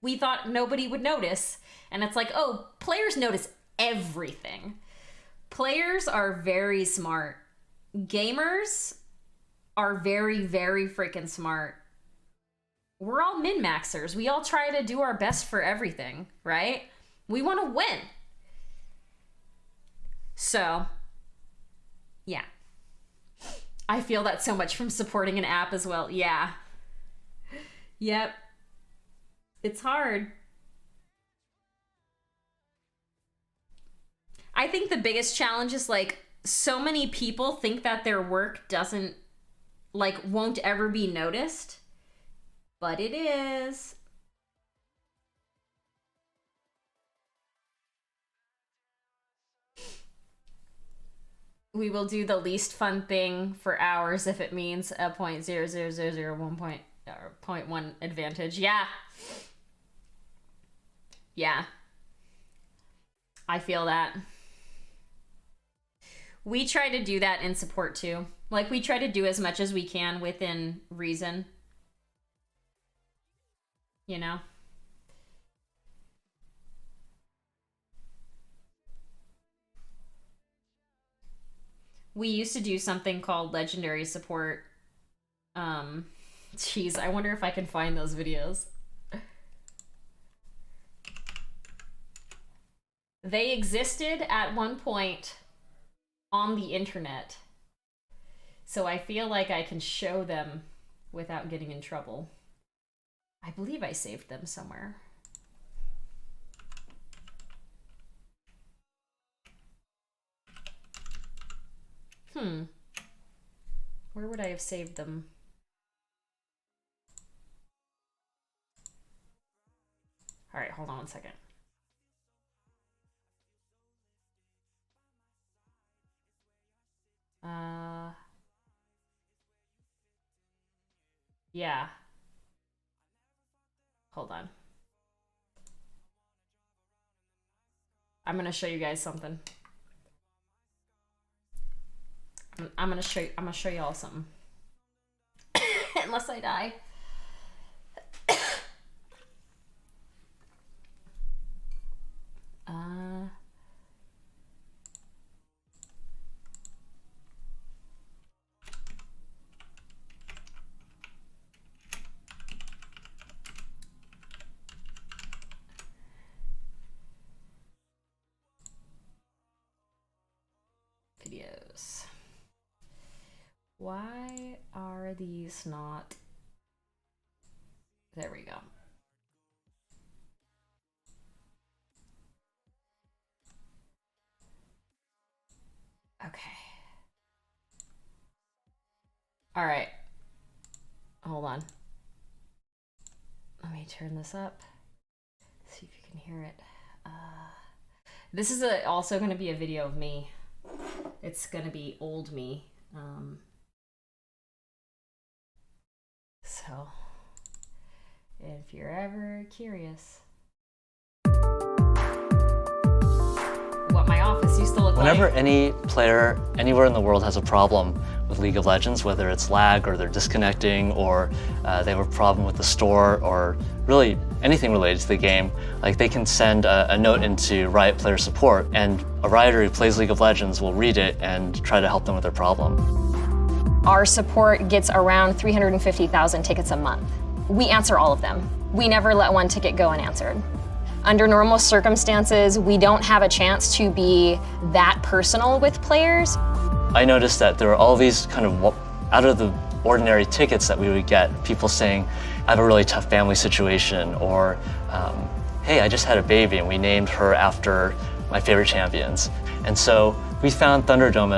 we thought nobody would notice. And it's like, oh, players notice everything. Players are very smart. Gamers are very, very freaking smart. We're all min-maxers. We all try to do our best for everything, right? We want to win. So, yeah. I feel that so much from supporting an app as well. Yeah. Yep. It's hard. I think the biggest challenge is like so many people think that their work doesn't, like, won't ever be noticed, but it is. We will do the least fun thing for hours if it means a 0.00001 advantage. Yeah. Yeah. I feel that. We try to do that in support too. Like, we try to do as much as we can within reason. You know? We used to do something called legendary support. Geez, I wonder if I can find those videos. They existed at one point on the internet. So I feel like I can show them without getting in trouble. I believe I saved them somewhere. Where would I have saved them? All right, hold on one second. Yeah. Hold on. I'm gonna show you guys something. I'm gonna show you all something. Unless I die. Videos. Why are these not? There we go. Okay. All right. Hold on. Let me turn this up. See if you can hear it. This is also going to be a video of me. It's going to be old me. So, if you're ever curious what my office used to look like. Whenever any player anywhere in the world has a problem with League of Legends, whether it's lag or they're disconnecting or they have a problem with the store or really anything related to the game, like they can send a note into Riot Player Support and a Rioter who plays League of Legends will read it and try to help them with their problem. Our support gets around 350,000 tickets a month. We answer all of them. We never let one ticket go unanswered. Under normal circumstances, we don't have a chance to be that personal with players. I noticed that there were all these kind of out of the ordinary tickets that we would get. People saying, I have a really tough family situation, or hey, I just had a baby and we named her after my favorite champions. And so we found Thunderdome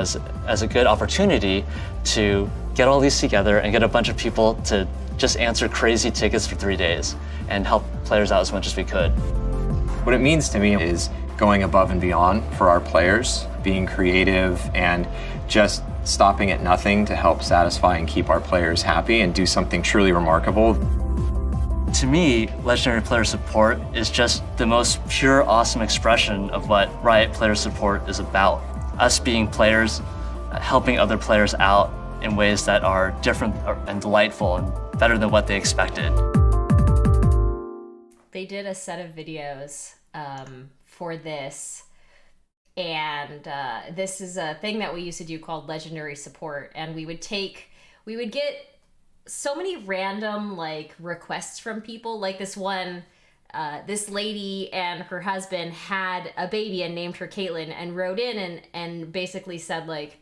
as a good opportunity to get all these together and get a bunch of people to just answer crazy tickets for 3 days and help players out as much as we could. What it means to me is going above and beyond for our players, being creative and just stopping at nothing to help satisfy and keep our players happy and do something truly remarkable. To me, Legendary Player Support is just the most pure, awesome expression of what Riot Player Support is about. Us being players, helping other players out in ways that are different and delightful and better than what they expected. They did a set of videos for this, and this is a thing that we used to do called Legendary Support, and we would get so many random like requests from people. Like this one, this lady and her husband had a baby and named her Caitlin, and wrote in and basically said like,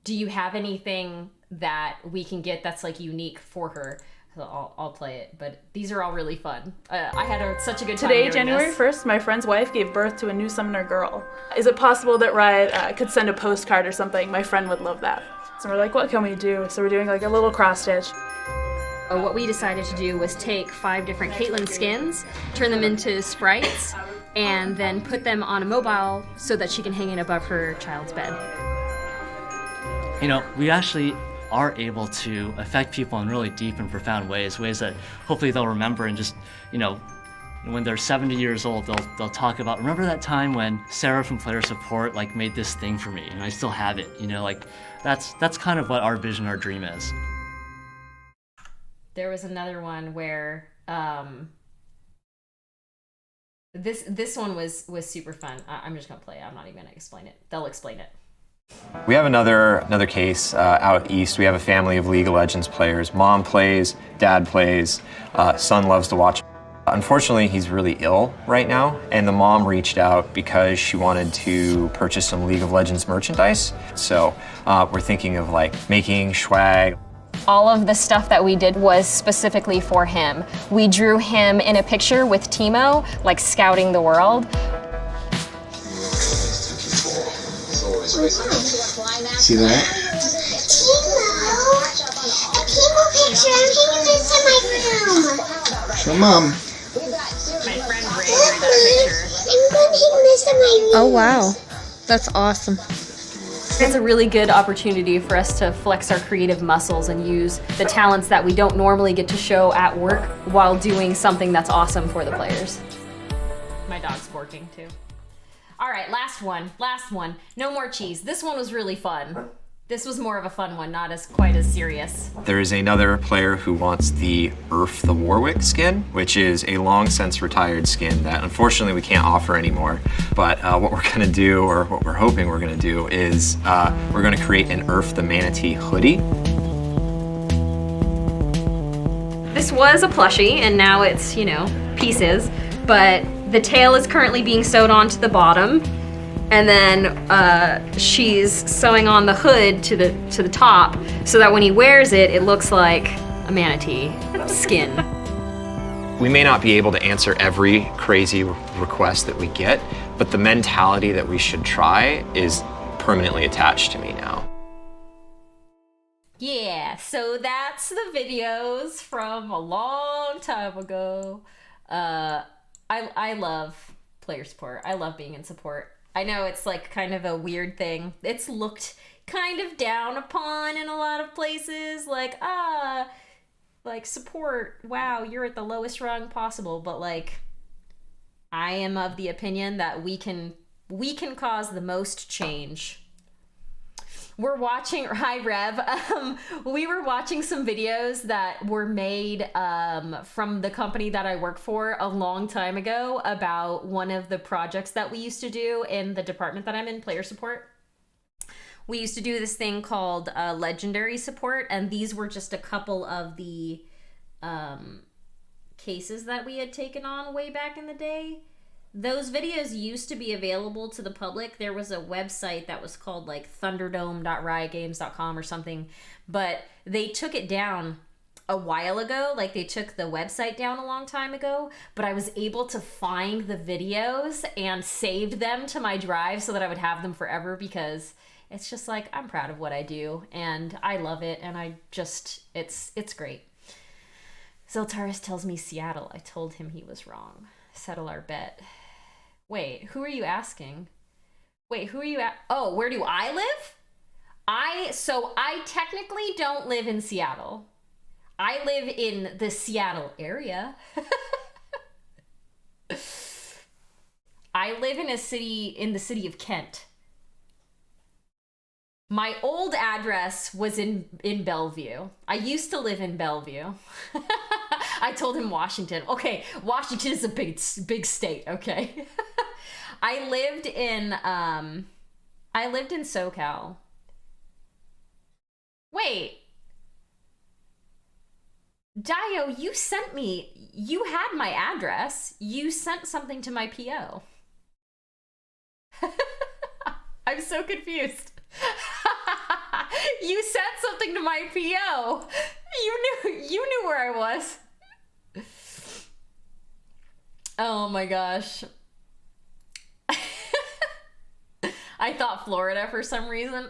do you have anything that we can get that's like unique for her? So I'll play it, but these are all really fun. I had such a good time Today, doing January this. 1st, my friend's wife gave birth to a new summoner girl. Is it possible that Riot could send a postcard or something? My friend would love that. So we're like, what can we do? So we're doing like a little cross stitch. What we decided to do was take 5 different Caitlyn skins, turn them into sprites, and then put them on a mobile so that she can hang it above her child's bed. You know, we actually are able to affect people in really deep and profound ways that hopefully they'll remember, and just, you know, when they're 70 years old, they'll talk about, remember that time when Sarah from Player Support like made this thing for me and I still have it, you know, like that's kind of what our vision, our dream is. There was another one where this one was super fun. I'm just gonna play it. I'm not even gonna explain it. They'll explain it. We have another case out east. We have a family of League of Legends players. Mom plays, dad plays, son loves to watch. Unfortunately, he's really ill right now, and the mom reached out because she wanted to purchase some League of Legends merchandise. So we're thinking of like making swag. All of the stuff that we did was specifically for him. We drew him in a picture with Timo, like scouting the world. See that? Timo picture. I'm taking this to my room. Show Mom. My friend Ray drew that picture. I'm going to take this to my room. Oh wow, that's awesome. It's a really good opportunity for us to flex our creative muscles and use the talents that we don't normally get to show at work while doing something that's awesome for the players. My dog's barking too. All right, last one. No more cheese. This one was really fun. This was more of a fun one, not quite as serious. There is another player who wants the Earth the Warwick skin, which is a long since retired skin that unfortunately we can't offer anymore. But what we're gonna do, or what we're hoping we're gonna do, is we're gonna create an Earth the Manatee hoodie. This was a plushie, and now it's, you know, pieces, but the tail is currently being sewed onto the bottom, and then she's sewing on the hood to the top so that when he wears it, it looks like a manatee skin. We may not be able to answer every crazy request that we get, but the mentality that we should try is permanently attached to me now. Yeah, so that's the videos from a long time ago. I love player support. I love being in support. I know it's like kind of a weird thing. It's looked kind of down upon in a lot of places. Like support, wow, you're at the lowest rung possible. But like, I am of the opinion that we can cause the most change. We're watching, hi Rev, we were watching some videos that were made from the company that I work for a long time ago about one of the projects that we used to do in the department that I'm in, player support. we used to do this thing called legendary support, and these were just a couple of the cases that we had taken on way back in the day. Those videos used to be available to the public. There was a website that was called like thunderdome.riotgames.com or something, but they took it down a while ago. Like they took the website down a long time ago, but I was able to find the videos and saved them to my drive so that I would have them forever, because it's just like, I'm proud of what I do and I love it, and I just, it's great. Ziltaris tells me Seattle. I told him he was wrong. Settle our bet. Wait, who are you asking? Wait, who are you at? Oh, where do I live? I technically don't live in Seattle. I live in the Seattle area. I live in the city of Kent. My old address was in Bellevue. I used to live in Bellevue. I told him Washington. Okay, Washington is a big state, okay? I lived in SoCal. Wait. Dio, you had my address. You sent something to my PO. I'm so confused. You sent something to my PO. You knew where I was. Oh my gosh. I thought Florida for some reason.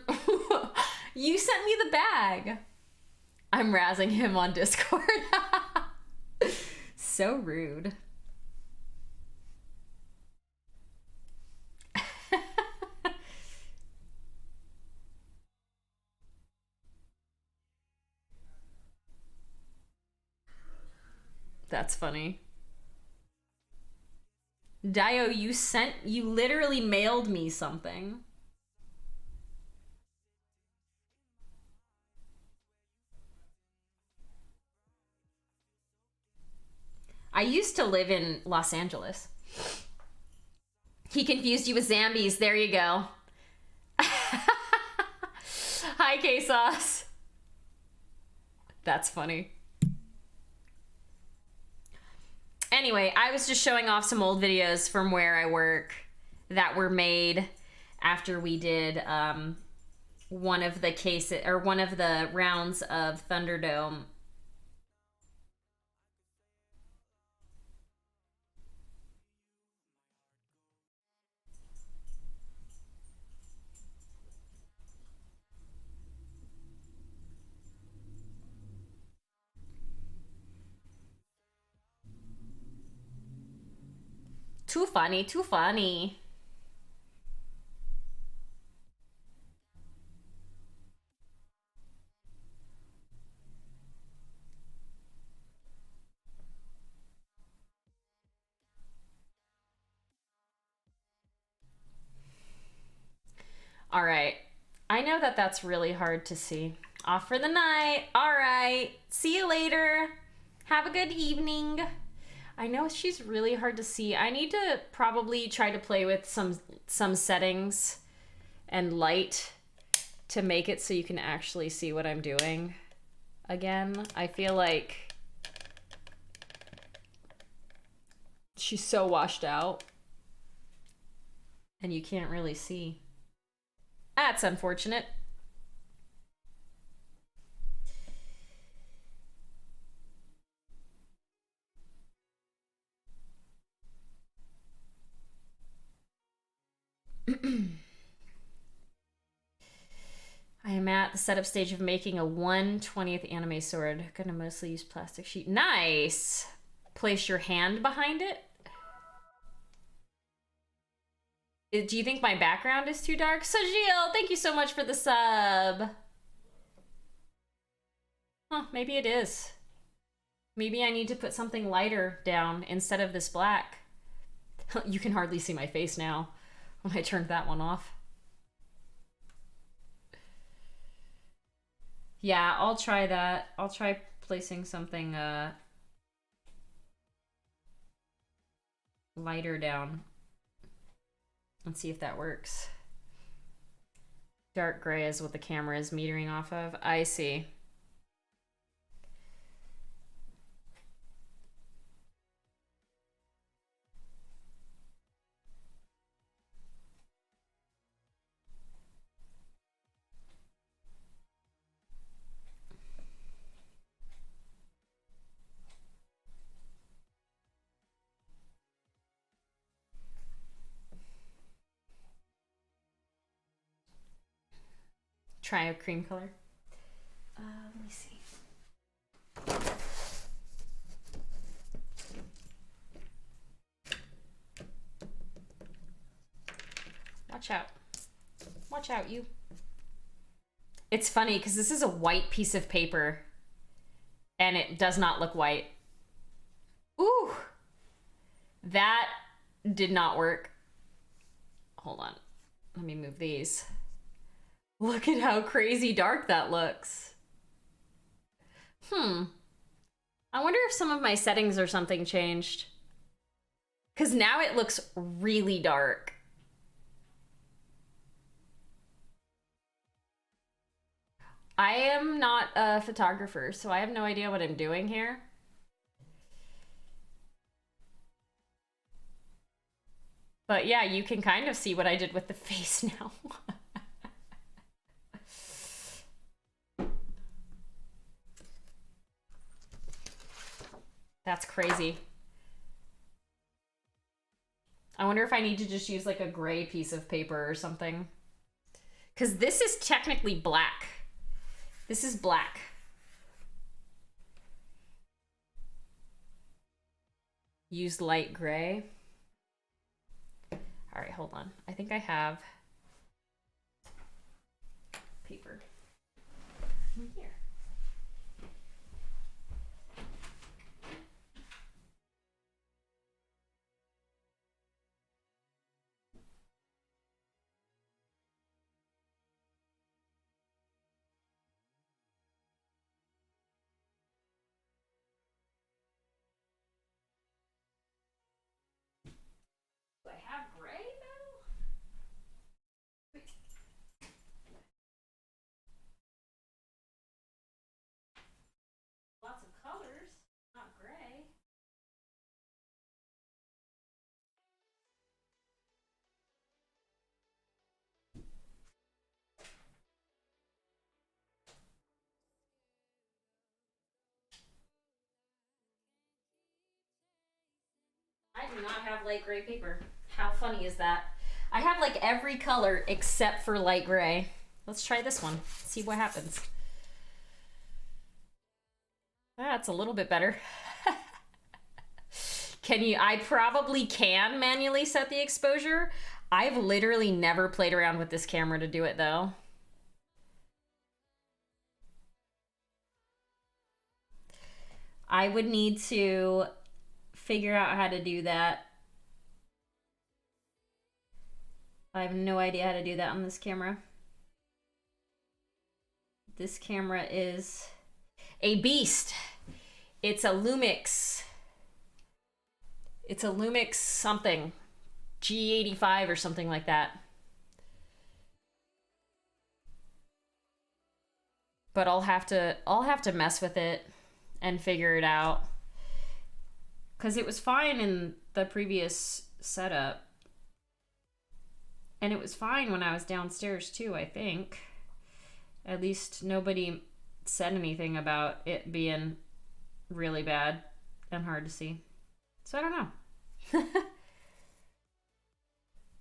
You sent me the bag. I'm razzing him on Discord. So rude. That's funny. Dio, you literally mailed me something. I used to live in Los Angeles. He confused you with Zambies. There you go. Hi, K-Sauce. That's funny. Anyway, I was just showing off some old videos from where I work that were made after we did one of the rounds of Thunderdome. Too funny, too funny. All right. I know that that's really hard to see. Off for the night. All right. See you later. Have a good evening. I know she's really hard to see. I need to probably try to play with some settings and light to make it so you can actually see what I'm doing again. I feel like she's so washed out and you can't really see. That's unfortunate. I am at the setup stage of making a 1/20th anime sword. Gonna mostly use plastic sheet. Nice! Place your hand behind it. Do you think my background is too dark? Sajil, thank you so much for the sub. Huh, maybe it is. Maybe I need to put something lighter down instead of this black. You can hardly see my face now when I turned that one off. Yeah, I'll try that. I'll try placing something lighter down. Let's see if that works. Dark gray is what the camera is metering off of. I see. Try a cream color. Let me see. Watch out. Watch out, you. It's funny because this is a white piece of paper and it does not look white. Ooh. That did not work. Hold on. Let me move these. Look at how crazy dark that looks. I wonder if some of my settings or something changed. Because now it looks really dark. I am not a photographer, so I have no idea what I'm doing here. But yeah, you can kind of see what I did with the face now. That's crazy. I wonder if I need to just use like a gray piece of paper or something. Because this is technically black. This is black. Use light gray. All right, hold on. I think I have paper. Here. Do I have gray though? Lots of colors, not gray. I do not have light gray paper. How funny is that? I have like every color except for light gray. Let's try this one. See what happens. That's a little bit better. Can you? I probably can manually set the exposure. I've literally never played around with this camera to do it though. I would need to figure out how to do that. I have no idea how to do that on this camera. This camera is a beast. It's a Lumix. It's a Lumix something. G85 or something like that. But I'll have to mess with it and figure it out. 'Cause it was fine in the previous setup. And it was fine when I was downstairs too, I think. At least nobody said anything about it being really bad and hard to see. So I don't know.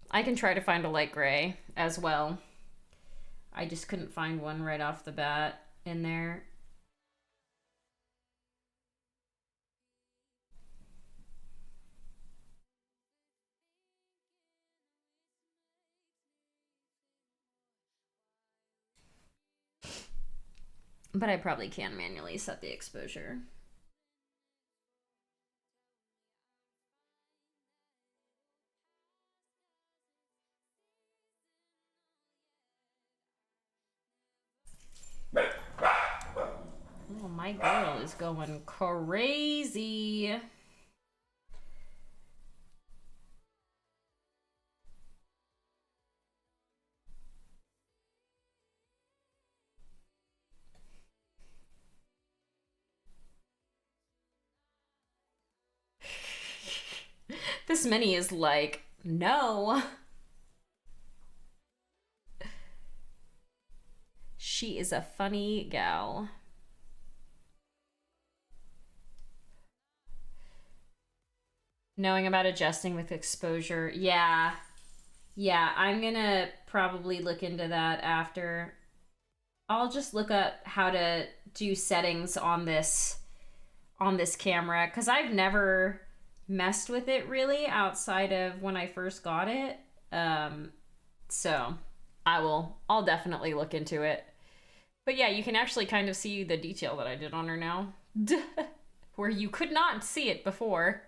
I can try to find a light gray as well. I just couldn't find one right off the bat in there. But I probably can manually set the exposure. Oh, my girl is going crazy. This mini is like, no. She is a funny gal. Knowing about adjusting with exposure. Yeah. Yeah, I'm gonna probably look into that after. I'll just look up how to do settings on this camera, because I've never messed with it really outside of when I first got it. So I'll definitely look into it. But yeah, you can actually kind of see the detail that I did on her now. Where you could not see it before.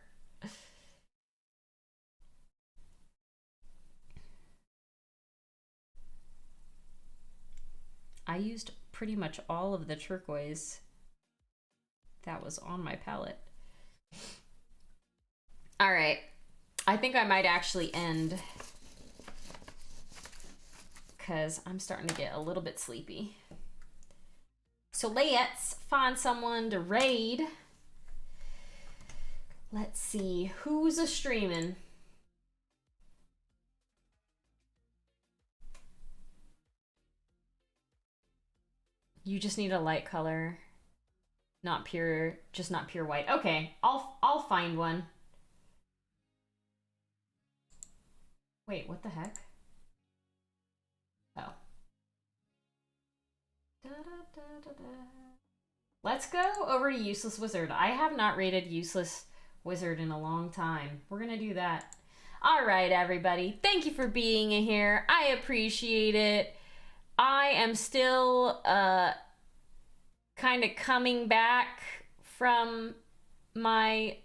I used pretty much all of the turquoise that was on my palette. All right, I think I might actually end because I'm starting to get a little bit sleepy. So let's find someone to raid. Let's see, who's a streaming? You just need a light color, not pure white. Okay, I'll find one. Wait, what the heck? Oh. Let's go over to Useless Wizard. I have not rated Useless Wizard in a long time. We're gonna do that. All right, everybody. Thank you for being here. I appreciate it. I am still kind of coming back from my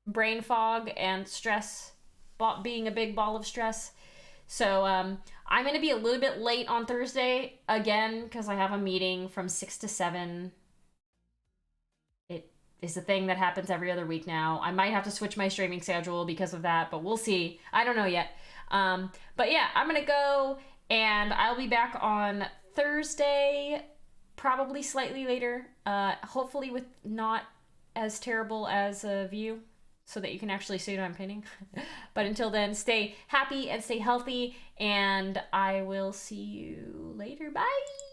brain fog and stress, being a big ball of stress. So I'm going to be a little bit late on Thursday again because I have a meeting from 6 to 7. It is a thing that happens every other week now. I might have to switch my streaming schedule because of that, but we'll see. I don't know yet. But yeah, I'm going to go. And I'll be back on Thursday, probably slightly later, hopefully with not as terrible as a view, so that you can actually see what I'm painting. But until then, stay happy and stay healthy, and I will see you later. Bye!